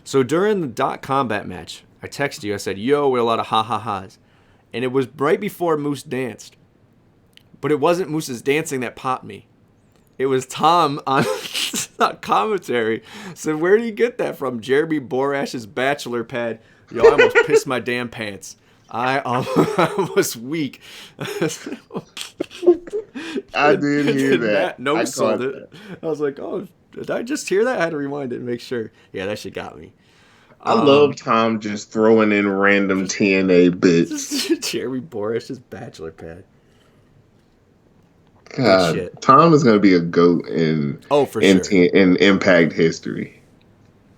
So during the Dot Combat match, I texted you. I said, "Yo, with a lot of ha-ha-has," and it was right before Moose danced, but it wasn't Moose's dancing that popped me. It was Tom on commentary. Said, where do you get that from? Jeremy Borash's bachelor pad. Yo, I almost pissed my damn pants. I was weak. I did hear that. No sold it. I was like, oh, did I just hear that? I had to rewind it and make sure. Yeah, that shit got me. I love Tom just throwing in random TNA bits. Jeremy Borash's bachelor pad. God, Tom is going to be a GOAT in Impact history.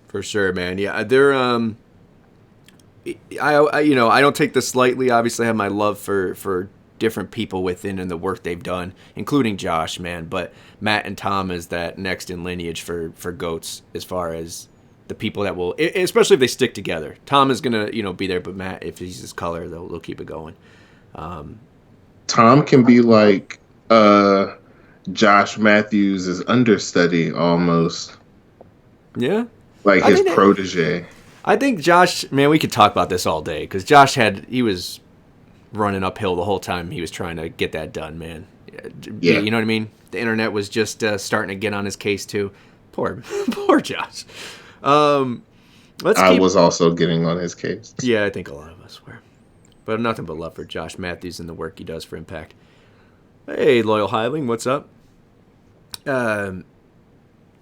For sure, man. Yeah, they're I don't take this lightly. Obviously, I have my love for different people within and the work they've done, including Josh, man. But Matt and Tom is that next in lineage for GOATs as far as the people that will, especially if they stick together. Tom is gonna be there, but Matt, if he's his color, they'll keep it going. Tom can be like Josh Matthews' understudy almost. Yeah. Like his protege. I think Josh, man, we could talk about this all day because Josh he was running uphill the whole time he was trying to get that done, man. Yeah. You know what I mean? The internet was just starting to get on his case too. Poor Josh. I was also getting on his case. Yeah, I think a lot of us were. But nothing but love for Josh Matthews and the work he does for Impact. Hey, Loyal Highling, what's up? Let's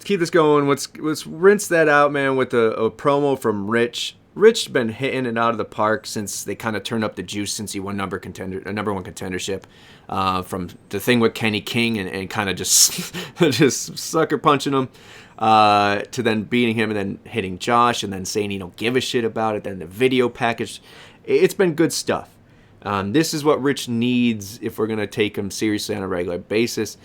keep this going. Let's rinse that out, man, with a promo from Rich. Rich's been hitting it out of the park since they kind of turned up the juice since he won number one contendership. From the thing with Kenny King and kind of just just sucker punching him, to then beating him and then hitting Josh and then saying he don't give a shit about it. Then the video package, it's been good stuff. This is what Rich needs if we're going to take him seriously on a regular basis,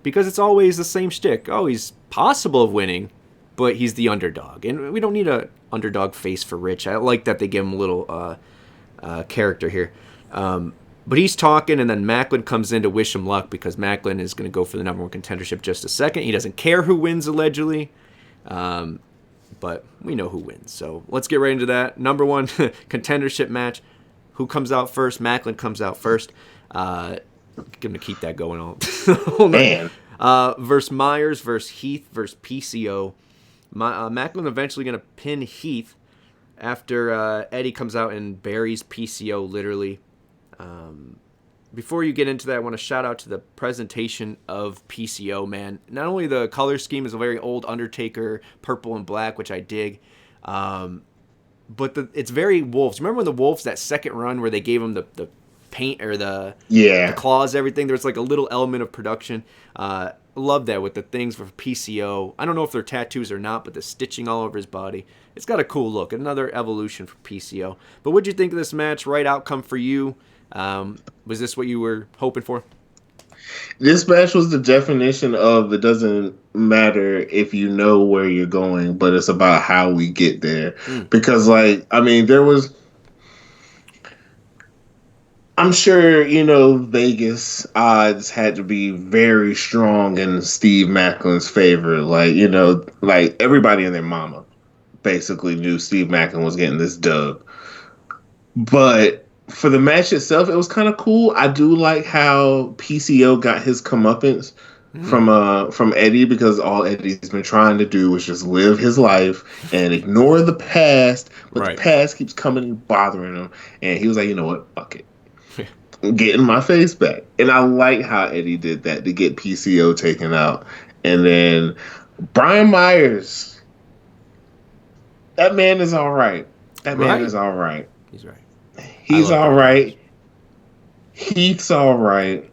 because it's always the same shtick. Oh, he's possible of winning, but he's the underdog. And we don't need a underdog face for Rich. I like that they give him a little character here. But he's talking, and then Macklin comes in to wish him luck because Macklin is going to go for the number one contendership just a second. He doesn't care who wins, allegedly. But we know who wins. So let's get right into that. Number one contendership match. Who comes out first? Macklin comes out first. I'm going to keep that going all Man. Versus Myers, versus Heath, versus PCO. Macklin eventually going to pin Heath after Eddie comes out and buries PCO literally. Before you get into that, I want to shout out to the presentation of PCO, man. Not only the color scheme is a very old Undertaker, purple and black, which I dig, but it's very Wolves. Remember when the Wolves, that second run where they gave them the paint or the claws, everything? There's like a little element of production. Love that with the things for PCO. I don't know if they're tattoos or not, but the stitching all over his body. It's got a cool look. Another evolution for PCO. But what'd you think of this match? Right outcome for you? Was this what you were hoping for? This match was the definition of it doesn't matter if you know where you're going, but it's about how we get there. Because, I'm sure, Vegas odds had to be very strong in Steve Macklin's favor. Like everybody and their mama basically knew Steve Macklin was getting this dub. But for the match itself, it was kind of cool. I do like how PCO got his comeuppance from Eddie, because all Eddie's been trying to do is just live his life and ignore the past, but the past keeps coming and bothering him. And he was like, you know what? Fuck it. Getting my face back. And I like how Eddie did that to get PCO taken out. And then Brian Myers, that man is all right. That man is all right. He's right. He's all right. Heath's all right.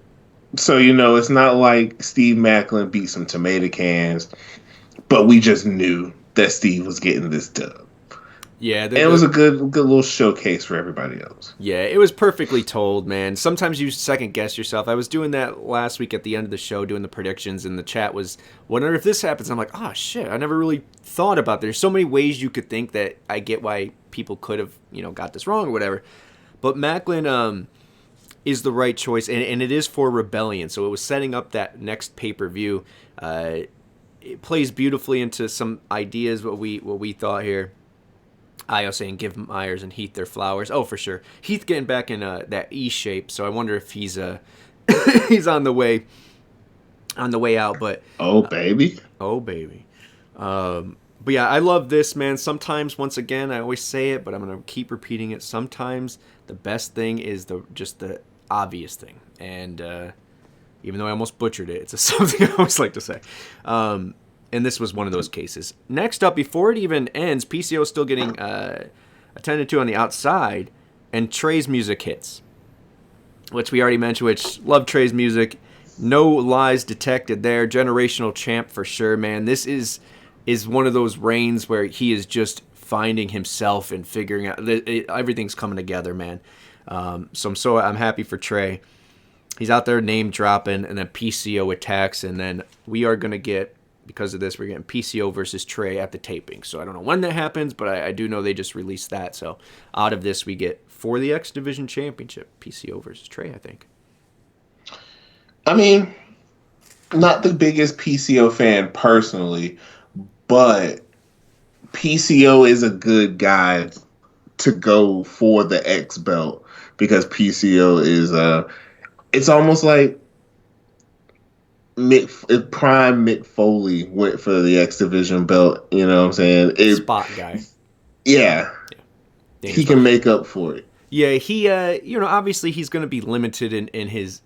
So, it's not like Steve Macklin beat some tomato cans, but we just knew that Steve was getting this dub. Yeah, it was a good little showcase for everybody else. Yeah, it was perfectly told, man. Sometimes you second guess yourself. I was doing that last week at the end of the show, doing the predictions, and the chat was wondering if this happens. I'm like, oh shit, I never really thought about this. There's so many ways you could think that I get why people could have, got this wrong or whatever. But Macklin is the right choice, and it is for Rebellion. So it was setting up that next pay-per-view. It plays beautifully into some ideas what we thought here. Io saying give Myers and Heath their flowers. Oh, for sure. Heath getting back in that E shape, so I wonder if he's he's on the way out. But oh baby. But yeah, I love this, man. Sometimes, once again, I always say it, but I'm gonna keep repeating it. Sometimes the best thing is just the obvious thing, and even though I almost butchered it, it's something I always like to say. And this was one of those cases. Next up, before it even ends, PCO is still getting attended to on the outside, and Trey's music hits, which we already mentioned, which love Trey's music. No lies detected there. Generational champ for sure, man. This is one of those reigns where he is just finding himself and figuring out. Everything's coming together, man. So I'm happy for Trey. He's out there name dropping, and then PCO attacks, and then we are going to get, because of this, we're getting PCO versus Trey at the taping. So I don't know when that happens, but I do know they just released that. So out of this, we get for the X Division Championship, PCO versus Trey, I think. I mean, not the biggest PCO fan personally, but PCO is a good guy to go for the X belt, because PCO is it's almost like prime Mick Foley went for the X Division belt. You know what I'm saying? Spot guy. Yeah. He can make up for it. Yeah, he, obviously he's going to be limited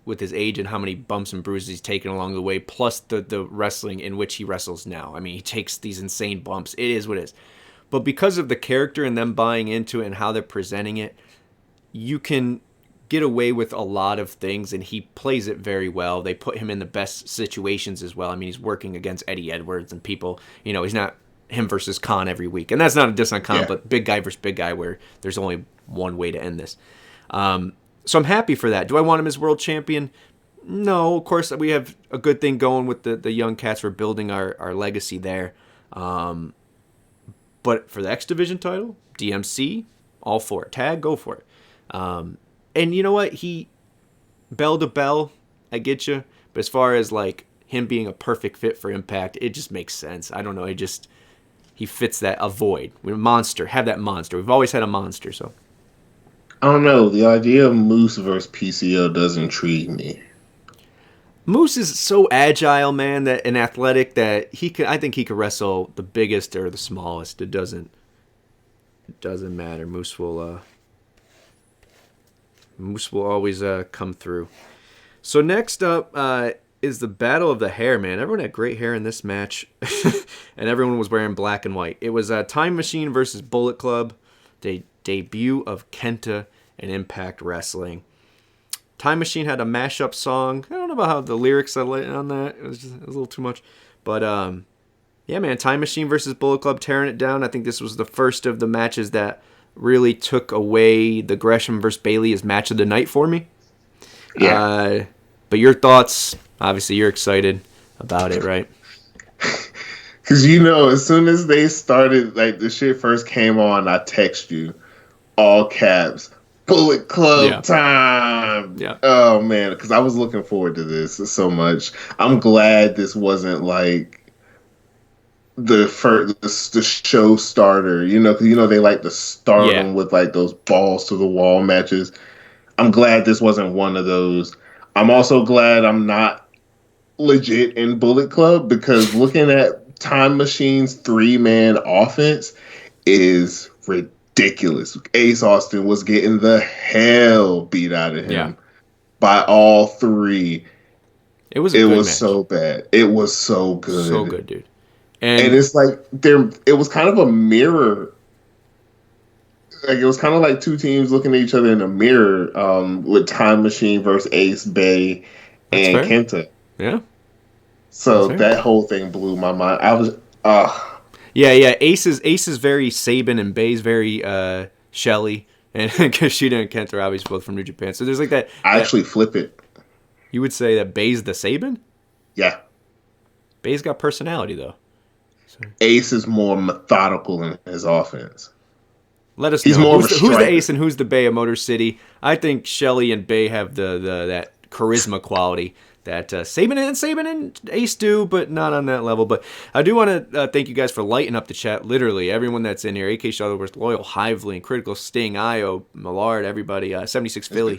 with his age and how many bumps and bruises he's taken along the way, plus the wrestling in which he wrestles now. I mean, he takes these insane bumps. It is what it is. But because of the character and them buying into it and how they're presenting it, you can get away with a lot of things, and he plays it very well. They put him in the best situations as well. I mean, he's working against Eddie Edwards and people, he's not him versus Khan every week. And that's not a diss on Khan, but big guy versus big guy where there's only one way to end this. So I'm happy for that. Do I want him as world champion? No, of course, we have a good thing going with the young cats. We're building our legacy there. But for the X Division title, DMC, all for it. Tag, go for it. And you know what? He, bell to bell, I get you. But as far as like him being a perfect fit for Impact, it just makes sense. I don't know. He fits that avoid. We're a monster. Have that monster. We've always had a monster, so. I don't know. The idea of Moose versus PCO does intrigue me. Moose is so agile, man, and athletic that I think he could wrestle the biggest or the smallest. It doesn't matter. Moose will always come through. So next up is the Battle of the Hair, man. Everyone had great hair in this match, and everyone was wearing black and white. It was Time Machine versus Bullet Club, the debut of Kenta in Impact Wrestling. Time Machine had a mashup song. I don't know about how the lyrics on that. It was a little too much. But, yeah, man, Time Machine versus Bullet Club tearing it down. I think this was the first of the matches that really took away the Gresham versus Bailey as match of the night for me. Yeah. But your thoughts, obviously you're excited about it, right? Because, as soon as they started, like, the shit first came on, I text you, all caps, Bullet Club time. Yeah. Oh, man, because I was looking forward to this so much. I'm glad this wasn't, like, the show starter, because, they like to start them with, like, those balls to the wall matches. I'm glad this wasn't one of those. I'm also glad I'm not legit in Bullet Club, because looking at Time Machine's 3-man offense is ridiculous. Ace Austin was getting the hell beat out of him by all three. It was match. So bad. It was so good. So good, dude. And it's like it was kind of a mirror. Like, it was kind of like two teams looking at each other in a mirror, with Time Machine versus Ace, Bay, and Kenta. Yeah. So that whole thing blew my mind. I was, Yeah. Ace is very Saban and Bay's very Shelly, and Kushida and Kenta are obviously both from New Japan. So there's like that. I actually flip it. You would say that Bay's the Saban? Yeah. Bay's got personality though. So. Ace is more methodical in his offense. Let us know who's the Ace and who's the Bay of Motor City. I think Shelly and Bay have the that charisma quality that Saban and Ace do, but not on that level. But I do want to thank you guys for lighting up the chat. Literally, everyone that's in here, AK Shuttleworth, Loyal, Hively, Critical Sting, Io, Millard, everybody, 76 Philly.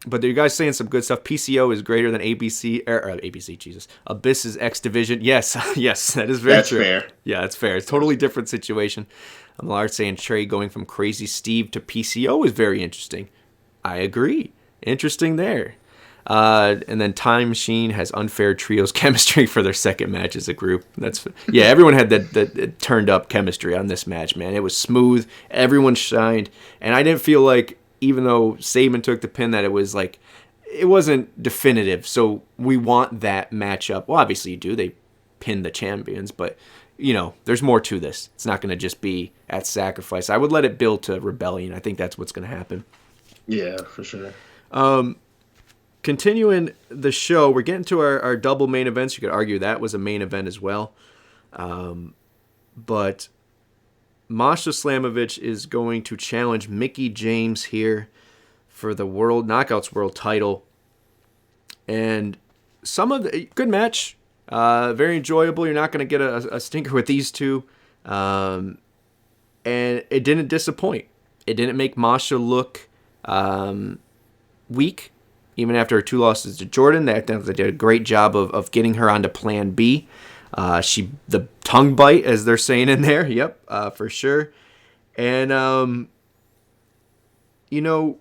But you guys saying some good stuff. PCO is greater than ABC, Jesus. Abyss's X Division. Yes, that is very true. That's fair. Yeah, that's fair. It's a totally different situation. Millard saying Trey going from Crazy Steve to PCO is very interesting. I agree. Interesting there. And then Time Machine has unfair trios chemistry for their second match as a group. Everyone had that turned up chemistry on this match, man. It was smooth. Everyone shined. And I didn't feel like, even though Saban took the pin, that it was like, it wasn't definitive. So we want that matchup. Well, obviously you do. They pinned the champions, but there's more to this. It's not going to just be at Sacrifice. I would let it build to Rebellion. I think that's what's going to happen. Yeah, for sure. Continuing the show, we're getting to our double main events. You could argue that was a main event as well. But Masha Slamovich is going to challenge Mickie James here for the World Knockouts World title. And some of the good match. Very enjoyable. You're not going to get a stinker with these two. And it didn't disappoint. It didn't make Masha look weak, even after her 2 losses to Jordan. They did a great job of getting her onto Plan B. The tongue bite, as they're saying in there. Yep, for sure. And you know,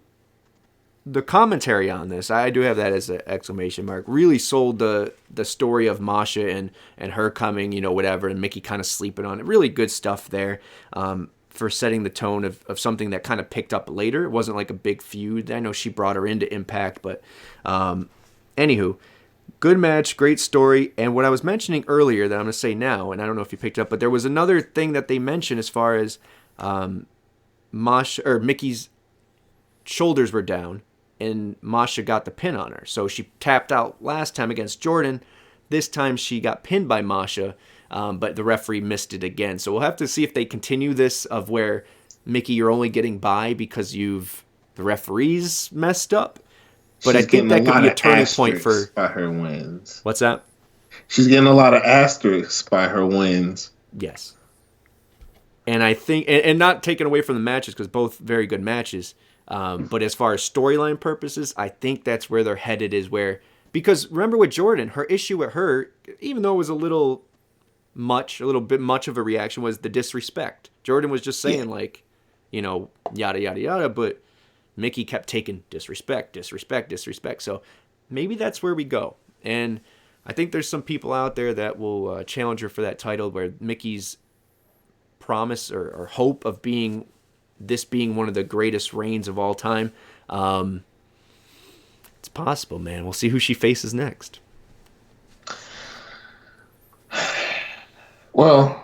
the commentary on this, I do have that as an exclamation mark, really sold the story of Masha and her coming, you know, whatever, and Mickie kind of sleeping on it. Really good stuff there for setting the tone of something that kind of picked up later. It wasn't like a big feud. I know she brought her into Impact, but anywho, good match, great story. And what I was mentioning earlier that I'm going to say now, and I don't know if you picked up, but there was another thing that they mentioned as far as Mickie's shoulders were down, and Masha got the pin on her. So she tapped out last time against Jordan. This time she got pinned by Masha, but the referee missed it again. So we'll have to see if they continue this of where, Mickie, you're only getting by because the referees messed up. But I think that could be a turning point for by her wins. What's that? She's getting a lot of asterisks by her wins. Yes. And I think, and not taken away from the matches, because both very good matches, but as far as storyline purposes, I think that's where they're headed, is where, because remember with Jordan, her issue with her, even though it was a little bit much of a reaction, was the disrespect. Jordan was just saying like, you know, yada, yada, yada, but Mickie kept taking disrespect. So maybe that's where we go. And I think there's some people out there that will challenge her for that title, where Mickie's promise or hope of being one of the greatest reigns of all time. It's possible, man. We'll see who she faces next. Well,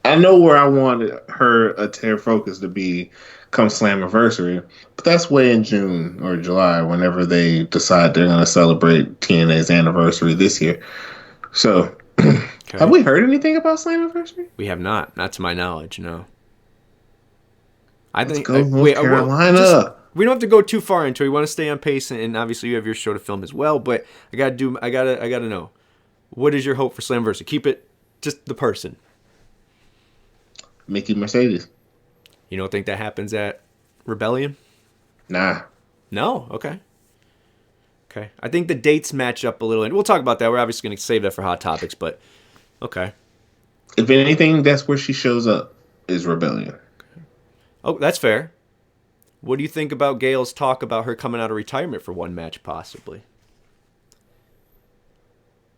I know where I wanted her attire focus to be come Slammiversary, but that's way in June or July, whenever they decide they're going to celebrate TNA's anniversary this year. So, have we heard anything about Slammiversary? We have not to my knowledge, no. Let's go North Carolina. We don't have to go too far into it. We want to stay on pace, and obviously you have your show to film as well. But I gotta know, what is your hope for Slammiversary? Keep it just the person. Mickie Mercedes. You don't think that happens at Rebellion? Nah. No. Okay. I think the dates match up a little, and we'll talk about that. We're obviously going to save that for Hot Topics, but okay. If anything, that's where she shows up, is Rebellion. Oh, that's fair. What do you think about Gail's talk about her coming out of retirement for one match, possibly?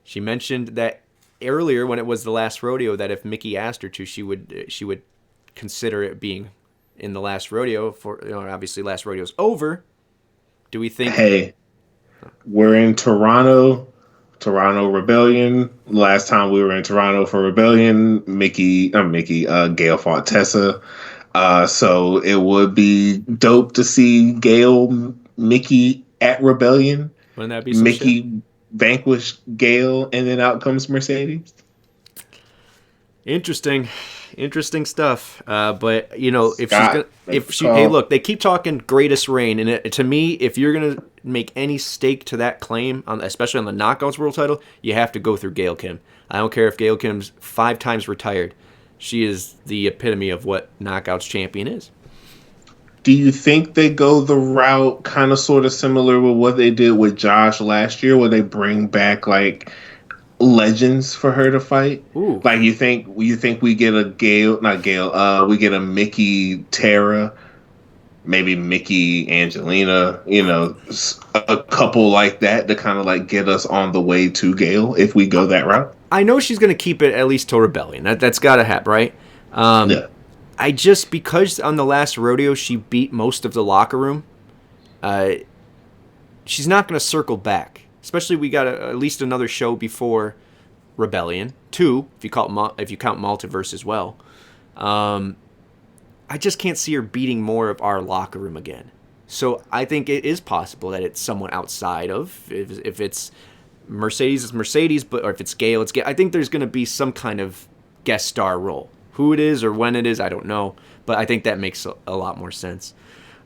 She mentioned that earlier, when it was the last rodeo, that if Mickie asked her to, she would consider it being in the last rodeo. For, you know, obviously, last rodeo's over. Do we think? Hey, we're in Toronto Rebellion. Last time we were in Toronto for Rebellion, Gail fought Tessa. So it would be dope to see Gail, Mickie at Rebellion. Wouldn't that be some Mickie shit? Vanquish Gail, and then out comes Mercedes. Interesting stuff. But you know, hey, look, they keep talking greatest reign, and to me, if you're gonna make any stake to that claim, especially on the Knockouts World Title, you have to go through Gail Kim. I don't care if Gail Kim's 5 times retired. She is the epitome of what Knockouts champion is. Do you think they go the route kind of sort of similar with what they did with Josh last year, where they bring back like legends for her to fight? Ooh. Like you think we get a we get a Mickie Tara, maybe Mickie Angelina, you know, a couple like that to kind of like get us on the way to Gail if we go that route. I know she's going to keep it at least till Rebellion. That's got to happen, right? Yeah. Because on the last rodeo she beat most of the locker room, she's not going to circle back. Especially we got at least another show before Rebellion. 2, if you count Multiverse as well. I just can't see her beating more of our locker room again. So I think it is possible that it's someone outside of, if it's Mercedes, it's Mercedes, or if it's Gail, it's Gail. I think there's going to be some kind of guest star role. Who it is or when it is, I don't know. But I think that makes a lot more sense.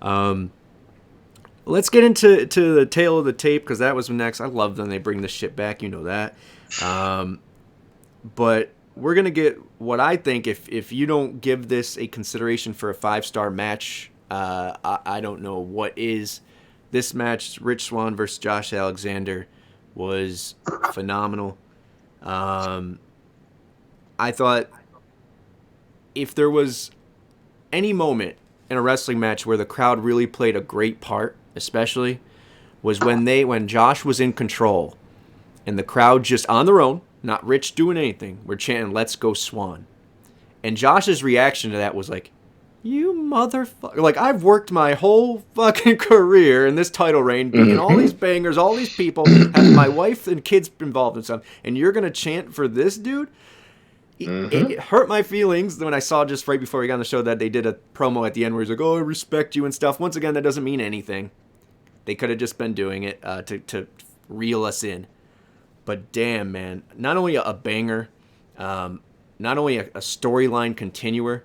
Let's get into the tail of the tape, because that was next. I love when they bring this shit back. You know that. But we're going to get what I think, if you don't give this a consideration for a 5-star match, I don't know what is. This match, Rich Swann versus Josh Alexander, was phenomenal. I thought if there was any moment in a wrestling match where the crowd really played a great part, especially, was when Josh was in control and the crowd just on their own, not Rich doing anything, were chanting, "Let's go Swann." And Josh's reaction to that was like, "You motherfucker." Like, I've worked my whole fucking career in this title reign, beating all these bangers, all these people, having my wife and kids involved in stuff, and you're going to chant for this dude? It hurt my feelings when I saw just right before we got on the show that they did a promo at the end where he's like, "Oh, I respect you" and stuff. Once again, that doesn't mean anything. They could have just been doing it to reel us in. But damn, man, not only a banger, not only a storyline continuer,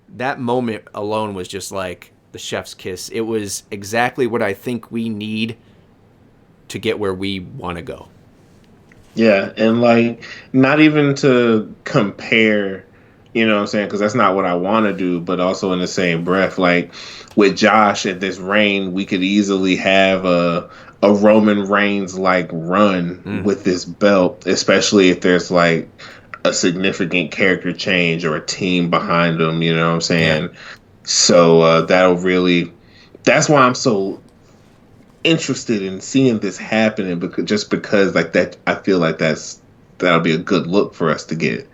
that moment alone was just like the chef's kiss. It was exactly what I think we need to get where we want to go. Yeah, and like, not even to compare, you know what I'm saying? Because that's not what I want to do, but also in the same breath, like with Josh at this reign, we could easily have a Roman Reigns like run with this belt, especially if there's like a significant character change or a team behind him, you know what I'm saying? Yeah. So that's why I'm so interested in seeing this happening, because like that, I feel like that'll be a good look for us to get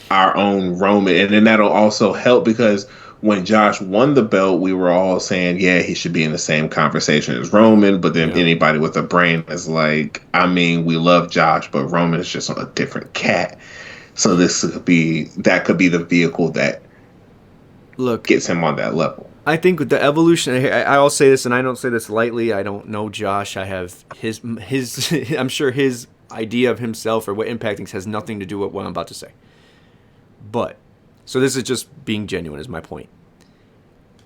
our own Roman, and then that'll also help because when Josh won the belt, we were all saying, yeah, he should be in the same conversation as Roman, but then anybody with a brain is like, I mean, we love Josh, but Roman is just a different cat. So that could be the vehicle that gets him on that level. I think with the evolution, I'll say this, and I don't say this lightly. I don't know Josh. I have his. I'm sure his idea of himself or what Impact thinks has nothing to do with what I'm about to say. But so this is just being genuine, is my point.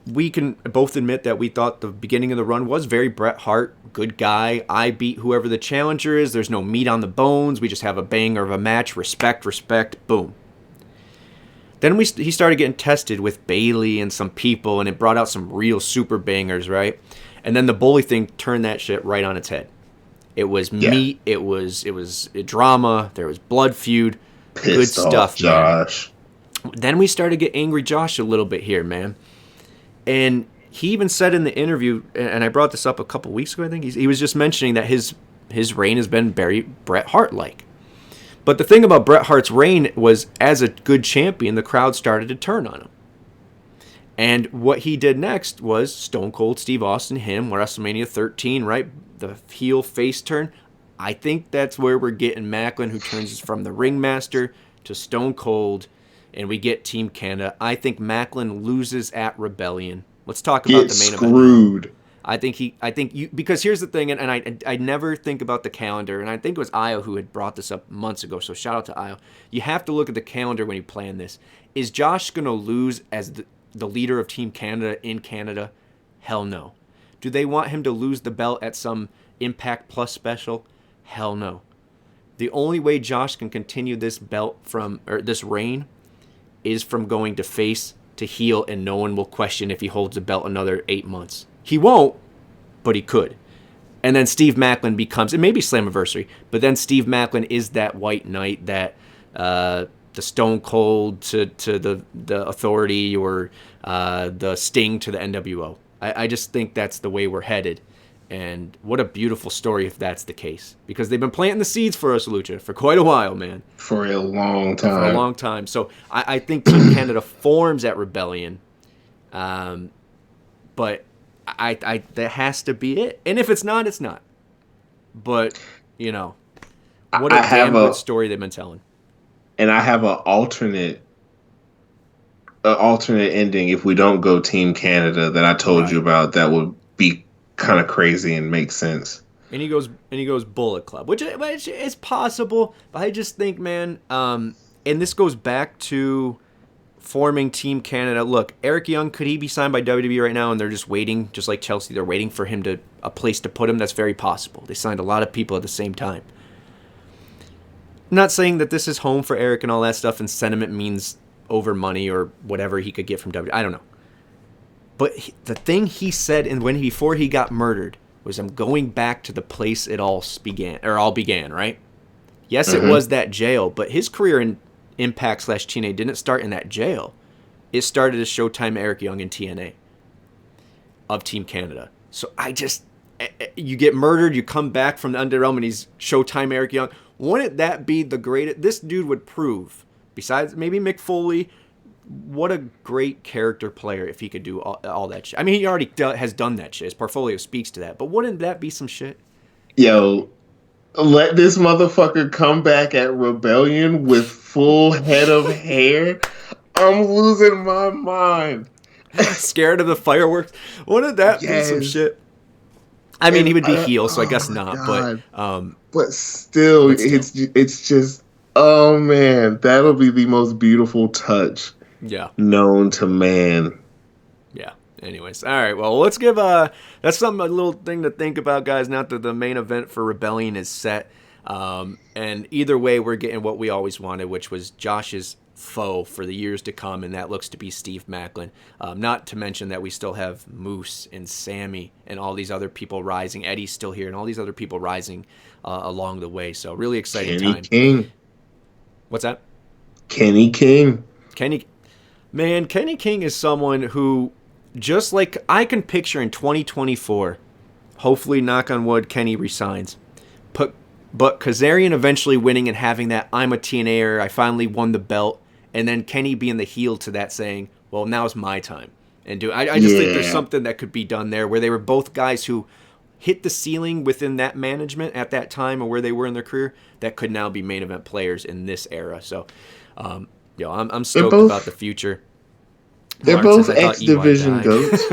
We can both admit that we thought the beginning of the run was very Bret Hart, good guy. I beat whoever the challenger is. There's no meat on the bones. We just have a banger of a match. Respect, boom. Then he started getting tested with Bayley and some people, and it brought out some real super bangers, right? And then the bully thing turned that shit right on its head. It was meat. It was drama. There was blood feud. Good stuff, Josh. Man. Then we started to get Angry Josh a little bit here, man. And he even said in the interview, and I brought this up a couple weeks ago, I think, he was just mentioning that his reign has been very Bret Hart-like. But the thing about Bret Hart's reign was, as a good champion, the crowd started to turn on him. And what he did next was Stone Cold Steve Austin, WrestleMania 13, right? The heel face turn. I think that's where we're getting Maclin, who turns from the ringmaster to Stone Cold, and we get Team Canada. I think Maclin loses at Rebellion. Let's talk about the main event. Screwed. Because here's the thing, and I never think about the calendar, and I think it was Io who had brought this up months ago, so shout out to Io. You have to look at the calendar when you plan this. Is Josh going to lose as the leader of Team Canada in Canada? Hell no. Do they want him to lose the belt at some Impact Plus special? Hell no. The only way Josh can continue this this reign is from going to face to heel, and no one will question if he holds the belt another 8 months. He won't, but he could. And then Steve Maclin becomes, it may be Slammiversary, but then Steve Maclin is that white knight, that the Stone Cold to the Authority, or the Sting to the NWO. I just think that's the way we're headed. And what a beautiful story if that's the case. Because they've been planting the seeds for us, Lucha, for quite a while, man. For a long time. So I think Team Canada forms at Rebellion. But I that has to be it. And if it's not, it's not. But, what a damn good story they've been telling. And I have an alternate ending if we don't go Team Canada that I told you about that would be kind of crazy and make sense. And he goes Bullet Club, which is possible, but I just think, man, and this goes back to forming Team Canada. Look, Eric Young, could he be signed by WWE right now and they're just waiting, just like Chelsea, they're waiting for him a place to put him? That's very possible. They signed a lot of people at the same time. I'm not saying that this is home for Eric and all that stuff, and sentiment means over money or whatever he could get from WWE. I don't know. But the thing he said before he got murdered was, I'm going back to the place it all began, right? Yes, it was that jail, but his career in Impact / TNA didn't start in that jail. It started as Showtime Eric Young in TNA. of Team Canada. So you get murdered, you come back from the Underrealm, and he's Showtime Eric Young. Wouldn't that be the greatest? This dude would prove, besides maybe Mick Foley, what a great character player if he could do all that shit. I mean, he already has done that shit. His portfolio speaks to that. But wouldn't that be some shit? Yo, let this motherfucker come back at Rebellion with full head of hair. I'm losing my mind. Scared of the fireworks? Wouldn't that be some shit? I mean, he would be heel, so I guess not. God. But still, it's just, oh man, that'll be the most beautiful touch known to man. Yeah. Anyways, all right. Well, let's give that's a little thing to think about, guys. Now that the main event for Rebellion is set, and either way, we're getting what we always wanted, which was Josh's foe for the years to come, and that looks to be Steve Macklin. Not to mention that we still have Moose and Sammy and all these other people rising. Eddie's still here, and all these other people rising along the way. So really exciting time. King. What's that? Kenny King. Kenny King is someone who, just like I can picture in 2024, hopefully, knock on wood, Kenny resigns. But Kazarian eventually winning and having that, I'm a TNAer, I finally won the belt, and then Kenny being the heel to that, saying, well, now's my time. And I just think there's something that could be done there, where they were both guys who hit the ceiling within that management at that time, or where they were in their career, that could now be main event players in this era. So, I'm stoked about the future. They're both X Division goats.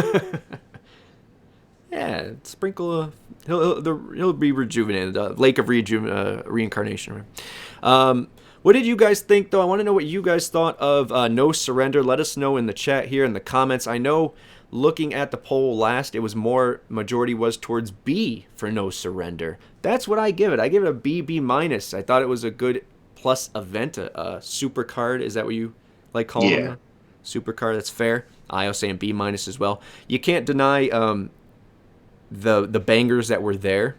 Yeah, sprinkle. He'll be rejuvenated. Lake of reincarnation. Right? What did you guys think, though? I want to know what you guys thought of No Surrender. Let us know in the chat here in the comments. I know, looking at the poll last, it was majority was towards B for No Surrender. That's what I give it. I give it a B minus. I thought it was a good plus event, a super card. Is that what you like calling it? Super card. That's fair. I was saying B minus as well. You can't deny the bangers that were there,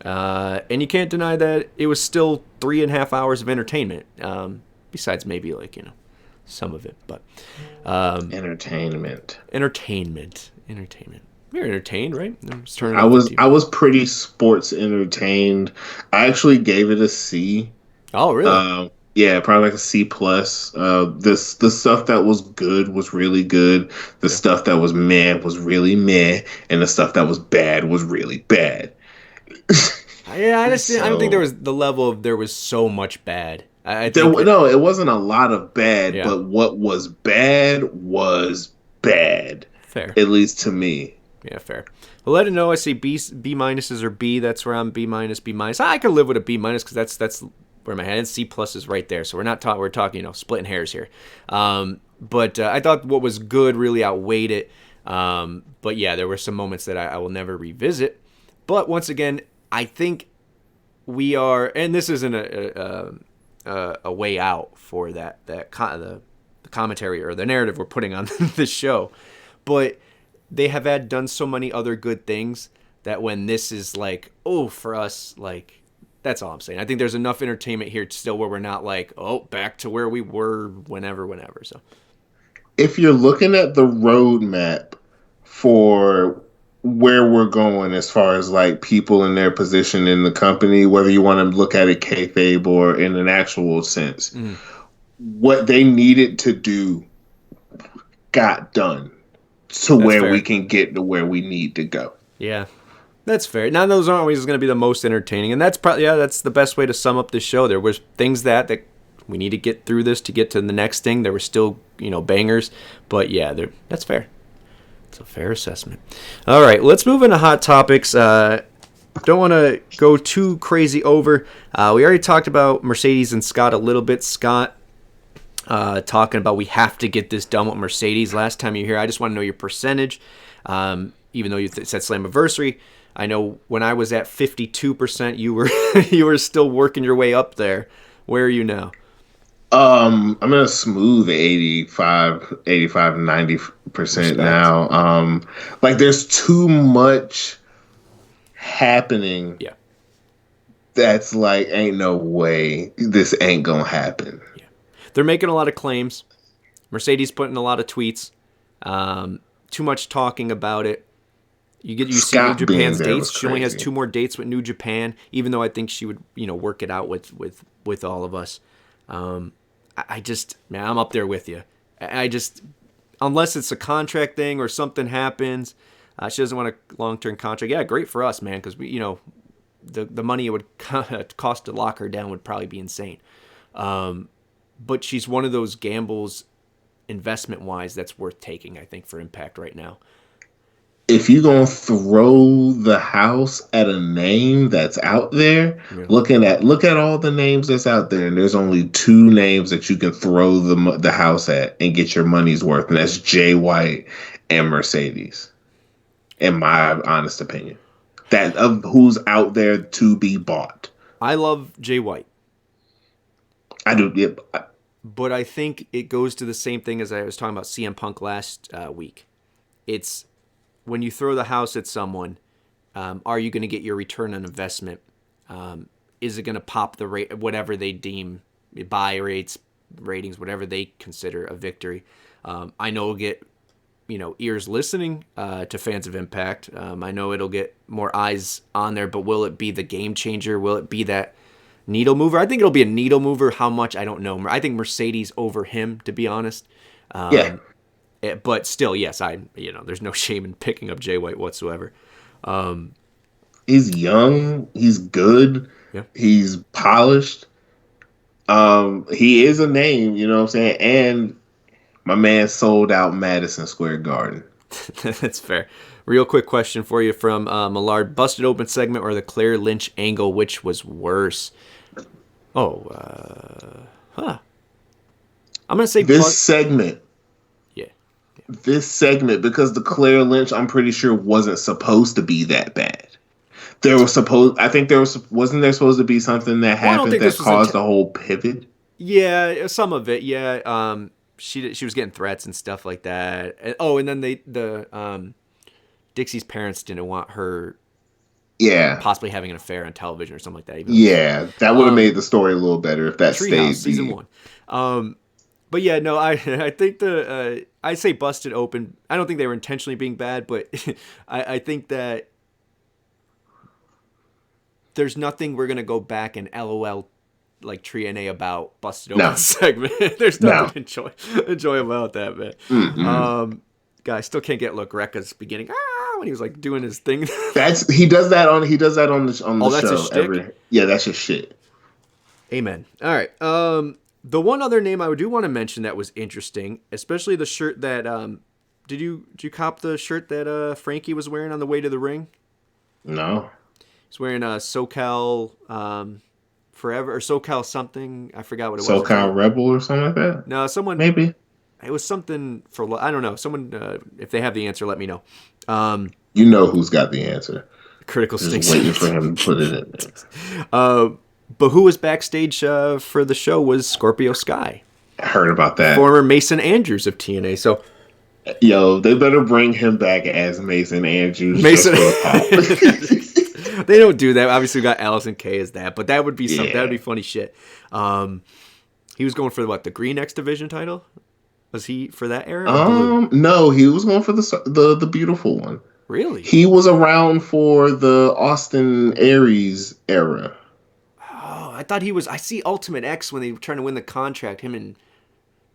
and you can't deny that it was still 3.5 hours of entertainment. Besides maybe some of it, but entertainment. You're entertained, right? I was pretty sports entertained. I actually gave it a C. Oh, really? Yeah, probably like a C plus. The stuff that was good was really good. The stuff that was meh was really meh, and the stuff that was bad was really bad. I don't think there was the level of there was so much bad. No, it wasn't a lot of bad, but what was bad was bad. Fair, at least to me. Yeah, fair. Well, let it know. I see B minuses or B. That's where I'm B minus, B minus. I could live with a B minus because that's where my head is. C plus is right there. So we're talking splitting hairs here. But I thought what was good really outweighed it. But yeah, there were some moments that I will never revisit. But once again, I think we are, and this isn't a way out for the commentary or the narrative we're putting on this show, but they have done so many other good things that when this is like, oh, for us, like, that's all I'm saying. I think there's enough entertainment here still where we're not like, oh, back to where we were whenever. So if you're looking at the roadmap for where we're going as far as like people in their position in the company, whether you want to look at it kayfabe or in an actual sense, what they needed to do got done to where fair. We can get to where we need to go. Yeah, that's fair. Now, those aren't always going to be the most entertaining, and that's probably that's the best way to sum up this show. There was things that we need to get through this to get to the next thing. There were still bangers, but yeah, that's fair. It's a fair assessment. All right, let's move into hot topics. Don't want to go too crazy over. We already talked about Mercedes and Scott a little bit. Scott talking about we have to get this done with Mercedes. Last time you were here, I just want to know your percentage. Even though you said Slammiversary, I know when I was at 52%, you were still working your way up there. Where are you now? I'm in a smooth 85, 90% now. Like there's too much happening. Yeah. That's like, ain't no way this ain't gonna happen. Yeah. They're making a lot of claims. Mercedes putting a lot of tweets. too much talking about it. You see Scott New being Japan's there was dates. She only has crazy. 2 more dates with New Japan, even though I think she would, work it out with all of us. I just, man, I'm up there with you. I just, unless it's a contract thing or something happens, she doesn't want a long-term contract. Yeah, great for us, man, because we, the money it would cost to lock her down would probably be insane. But she's one of those gambles, investment-wise, that's worth taking, I think, for Impact right now. If you're going to throw the house at a name that's out there, Yeah. look at all the names that's out there, and there's only 2 names that you can throw the house at and get your money's worth, and that's Jay White and Mercedes, in my honest opinion. That of who's out there to be bought. I love Jay White. I do. Yeah. But I think it goes to the same thing as I was talking about CM Punk last week. It's when you throw the house at someone, are you going to get your return on investment? Is it going to pop the rate, whatever they deem buy rates, ratings, whatever they consider a victory? I know it'll get ears listening to fans of Impact. I know it'll get more eyes on there, but will it be the game changer? Will it be that needle mover? I think it'll be a needle mover. How much? I don't know. I think Mercedes over him, to be honest. Yeah. But still, yes, there's no shame in picking up Jay White whatsoever. He's young. He's good. Yeah. He's polished. He is a name, you know what I'm saying? And my man sold out Madison Square Garden. That's fair. Real quick question for you from Millard. Busted open segment or the Claire Lynch angle, which was worse? I'm going to say this segment. Yeah. This segment, because the Claire Lynch, I'm pretty sure, wasn't supposed to be that bad. Wasn't there supposed to be something that happened that caused the whole pivot? Yeah, some of it. Yeah. She was getting threats and stuff like that. And then Dixie's parents didn't want her possibly having an affair on television or something like that. Yeah, that would have made the story a little better if that Treehouse, stayed season 1. But yeah, no, I think I say busted open. I don't think they were intentionally being bad, but I think that there's nothing we're gonna go back and LOL like TNA about busted open segment. There's nothing enjoy about that, man. Mm-hmm. Guy, I still can't get LaGreca's beginning when he was like doing his thing. He does that on the that's show. His shtick? That's his shit. Amen. All right. The one other name I do want to mention that was interesting, especially the shirt that did you cop the shirt that Frankie was wearing on the way to the ring? No. He's wearing a SoCal Forever or SoCal something. I forgot what it was. SoCal Rebel or something like that? No, someone maybe. It was something for, I don't know. Someone, if they have the answer, let me know. You know who's got the answer. Critical Just Stinks. waiting for him to put it in there. But who was backstage for the show was Scorpio Sky. I heard about that. Former Mason Andrews of TNA. So, yo, they better bring him back as Mason Andrews. Mason. They don't do that. Obviously, we got Allison Kay as that, but that would be something. That would be funny shit. He was going for the Green X Division title. Was he for that era? No, he was going for the beautiful one. Really? He was around for the Austin Aries era. Oh, I thought he was. I see Ultimate X when they were trying to win the contract. Him and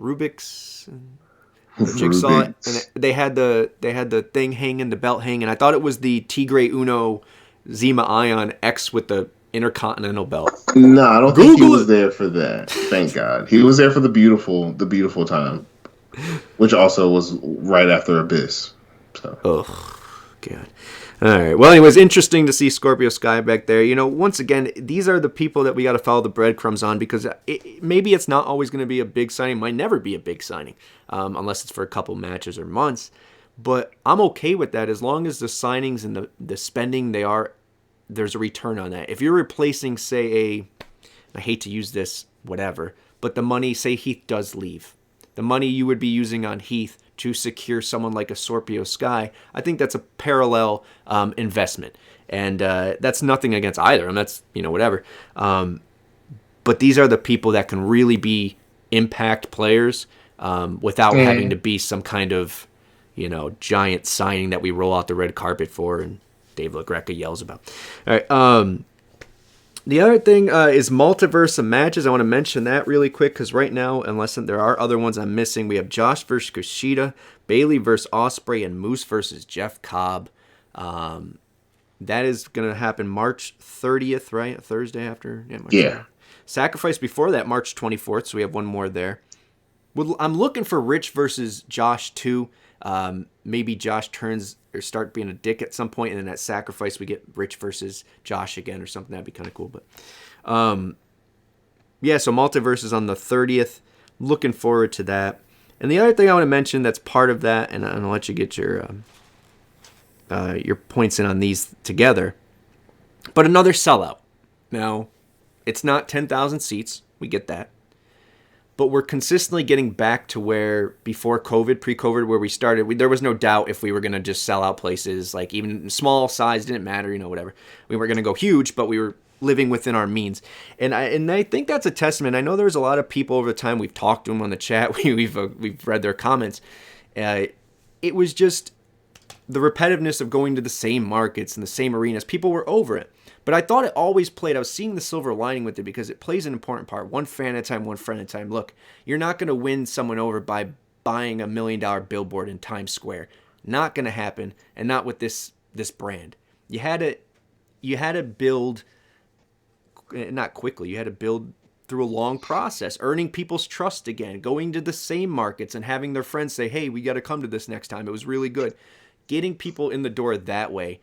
Rubik's and Jigsaw, and they had the thing hanging, the belt hanging. I thought it was the Tigre Uno Zima Ion X with the Intercontinental belt. No, I don't think he was there for that. Thank God. He was there for the beautiful time, which also was right after Abyss. So. Oh, God. All right. Well, anyways, interesting to see Scorpio Sky back there. Once again, these are the people that we got to follow the breadcrumbs on because maybe it's not always going to be a big signing. Might never be a big signing unless it's for a couple matches or months. But I'm okay with that as long as the signings and the spending there's a return on that. If you're replacing, say, I hate to use this, whatever, but the money, say Heath does leave, the money you would be using on Heath to secure someone like a Scorpio Sky, I think that's a parallel investment. And that's nothing against either. And that's, whatever. But these are the people that can really be impact players without having to be some kind of, giant signing that we roll out the red carpet for and Dave LaGreca yells about. All right. The other thing is Multiverse of matches. I want to mention that really quick because right now, unless there are other ones I'm missing, we have Josh versus Kushida, Bailey versus Ospreay, and Moose versus Jeff Cobb. That is going to happen March 30th, right? A Thursday after? Yeah. March 30th. Sacrifice before that, March 24th, so we have one more there. I'm looking for Rich versus Josh, too. Maybe Josh turns or start being a dick at some point, and then at Sacrifice we get Rich versus Josh again or something. That'd be kind of cool. But so Multiverse is on the 30th. Looking forward to that. And the other thing I want to mention that's part of that, and I'll let you get your points in on these together, but another sellout. Now, it's not 10,000 seats. We get that. But we're consistently getting back to where before COVID, pre-COVID, where we started, there was no doubt if we were going to just sell out places, like even small size, didn't matter, whatever. We weren't going to go huge, but we were living within our means. And I think that's a testament. I know there's a lot of people over the time we've talked to them on the chat. We've read their comments. It was just the repetitiveness of going to the same markets and the same arenas. People were over it. But I thought it always played. I was seeing the silver lining with it because it plays an important part. One fan at a time, one friend at a time. Look, you're not going to win someone over by buying $1 million billboard in Times Square. Not going to happen, and not with this brand. You had to build, not quickly. You had to build through a long process, earning people's trust again, going to the same markets and having their friends say, "Hey, we got to come to this next time. It was really good." Getting people in the door that way.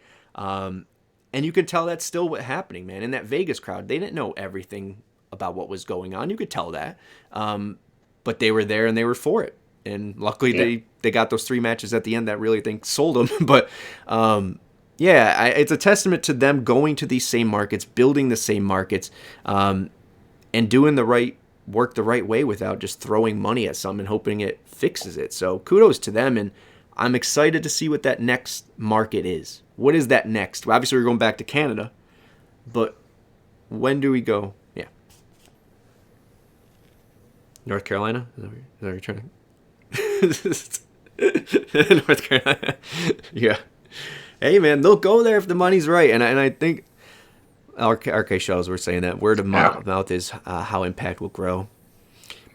And you can tell that's still what's happening, man. In that Vegas crowd, they didn't know everything about what was going on. You could tell that. But they were there and they were for it. And luckily they got those 3 matches at the end that really sold them. But it's a testament to them going to these same markets, building the same markets, and doing the right work the right way without just throwing money at something and hoping it fixes it. So kudos to them. And I'm excited to see what that next market is. What is that next? Well, obviously, we're going back to Canada, but when do we go? Yeah. North Carolina? Is that what you're trying to... North Carolina? Yeah. Hey, man, they'll go there if the money's right. And I think RK shows were saying that word of mouth is how Impact will grow.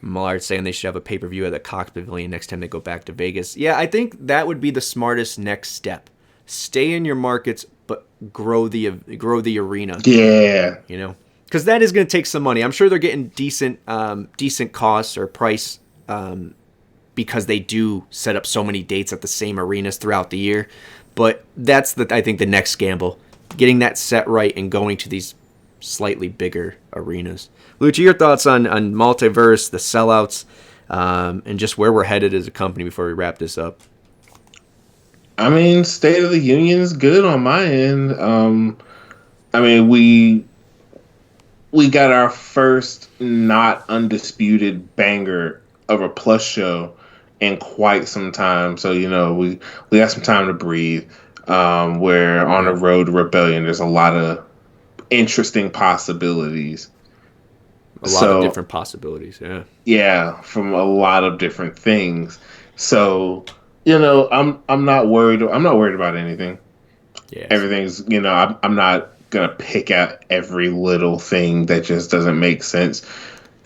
Millard's saying they should have a pay-per-view at the Cox Pavilion next time they go back to Vegas. Yeah, I think that would be the smartest next step. Stay in your markets, but grow the arena. Yeah, because that is going to take some money. I'm sure they're getting decent costs or price because they do set up so many dates at the same arenas throughout the year. But that's I think the next gamble, getting that set right and going to these slightly bigger arenas. Lucha, your thoughts on Multiverse, the sellouts, and just where we're headed as a company before we wrap this up? I mean, State of the Union is good on my end. We got our first not undisputed banger of a plus show in quite some time. So, we got some time to breathe. Where on the road to Rebellion, there's a lot of interesting possibilities. A lot of different possibilities, yeah. Yeah, from a lot of different things. So, I'm not worried. I'm not worried about anything. Yeah. Everything's, I'm not gonna pick out every little thing that just doesn't make sense.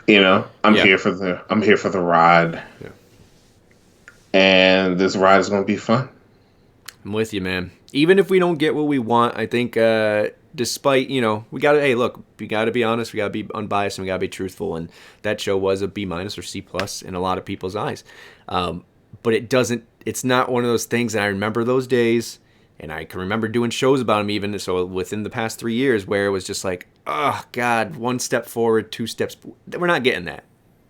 I'm here for the ride. Yeah. And this ride is gonna be fun. I'm with you, man. Even if we don't get what we want, I think despite, we got to, hey, look, we got to be honest, we got to be unbiased, and we got to be truthful. And that show was a B- or C+ in a lot of people's eyes. But it's not one of those things, and I remember those days, and I can remember doing shows about them even so within the past 3 years where it was just like, oh, God, 1 step forward, 2 steps. We're not getting that.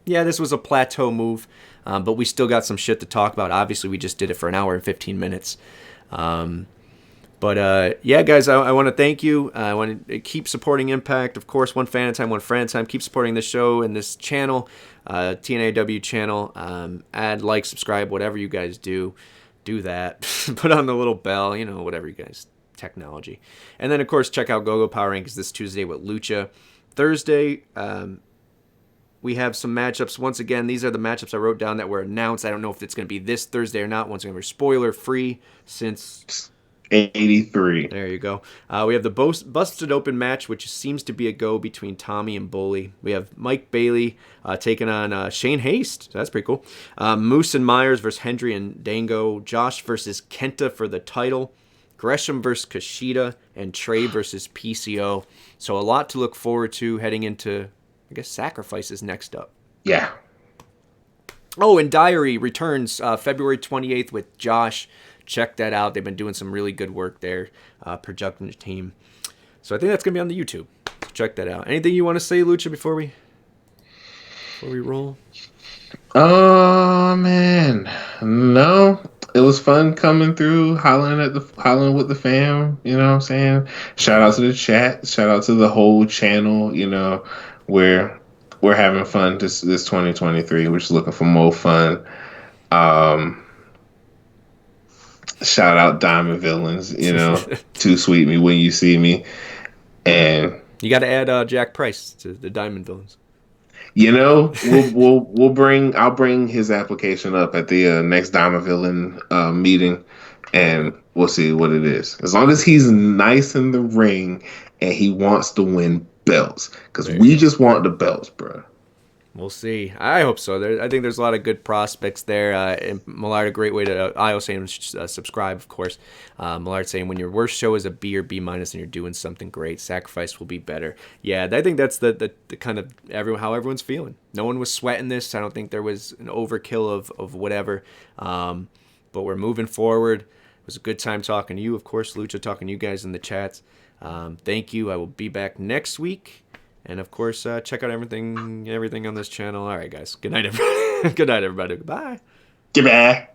Yeah, this was a plateau move, but we still got some shit to talk about. Obviously, we just did it for an hour and 15 minutes. Yeah, guys, I want to thank you. I want to keep supporting Impact. Of course, one fan at a time, one friend at a time. Keep supporting this show and this channel, TNAIW channel. Add, like, subscribe, whatever you guys do that. Put on the little bell, whatever you guys, technology. And then, of course, check out GoGoPowerRankings this Tuesday with Lucha. Thursday, we have some matchups. Once again, these are the matchups I wrote down that were announced. I don't know if it's going to be this Thursday or not. Once again, we're spoiler free since 83. There you go. We have the Busted Open match, which seems to be a go between Tommy and Bully. We have Mike Bailey taking on Shane Haste. So that's pretty cool. Moose and Myers versus Hendry and Dango. Josh versus Kenta for the title. Gresham versus Kushida. And Trey versus PCO. So a lot to look forward to heading into, I guess, Sacrifices next up. Yeah. Oh, and Diary returns February 28th with Josh. Check that out. They've been doing some really good work there, production team. So I think that's going to be on the YouTube. Check that out. Anything you want to say, Lucha, before we roll? Oh, man. No. It was fun coming through, hollering with the fam, you know what I'm saying? Shout out to the chat. Shout out to the whole channel, you know, where we're having fun this 2023. We're just looking for more fun. Shout out Diamond Villains, you know, Too Sweet Me When You See Me. And you got to add Jack Price to the Diamond Villains. You know, I'll bring his application up at the next Diamond Villain meeting, and we'll see what it is. As long as he's nice in the ring and he wants to win belts, because we just want the belts, bro. We'll see. I hope so. I think there's a lot of good prospects there. And Millard, a great way to... I was saying subscribe, of course. Millard saying, when your worst show is a B or B minus and you're doing something great, Sacrifice will be better. Yeah, I think that's the kind of how everyone's feeling. No one was sweating this. I don't think there was an overkill of whatever. But we're moving forward. It was a good time talking to you. Of course, Lucha, talking to you guys in the chats. Thank you. I will be back next week. And, of course, check out everything on this channel. All right, guys. Good night, everybody. Good night, everybody. Goodbye. Goodbye.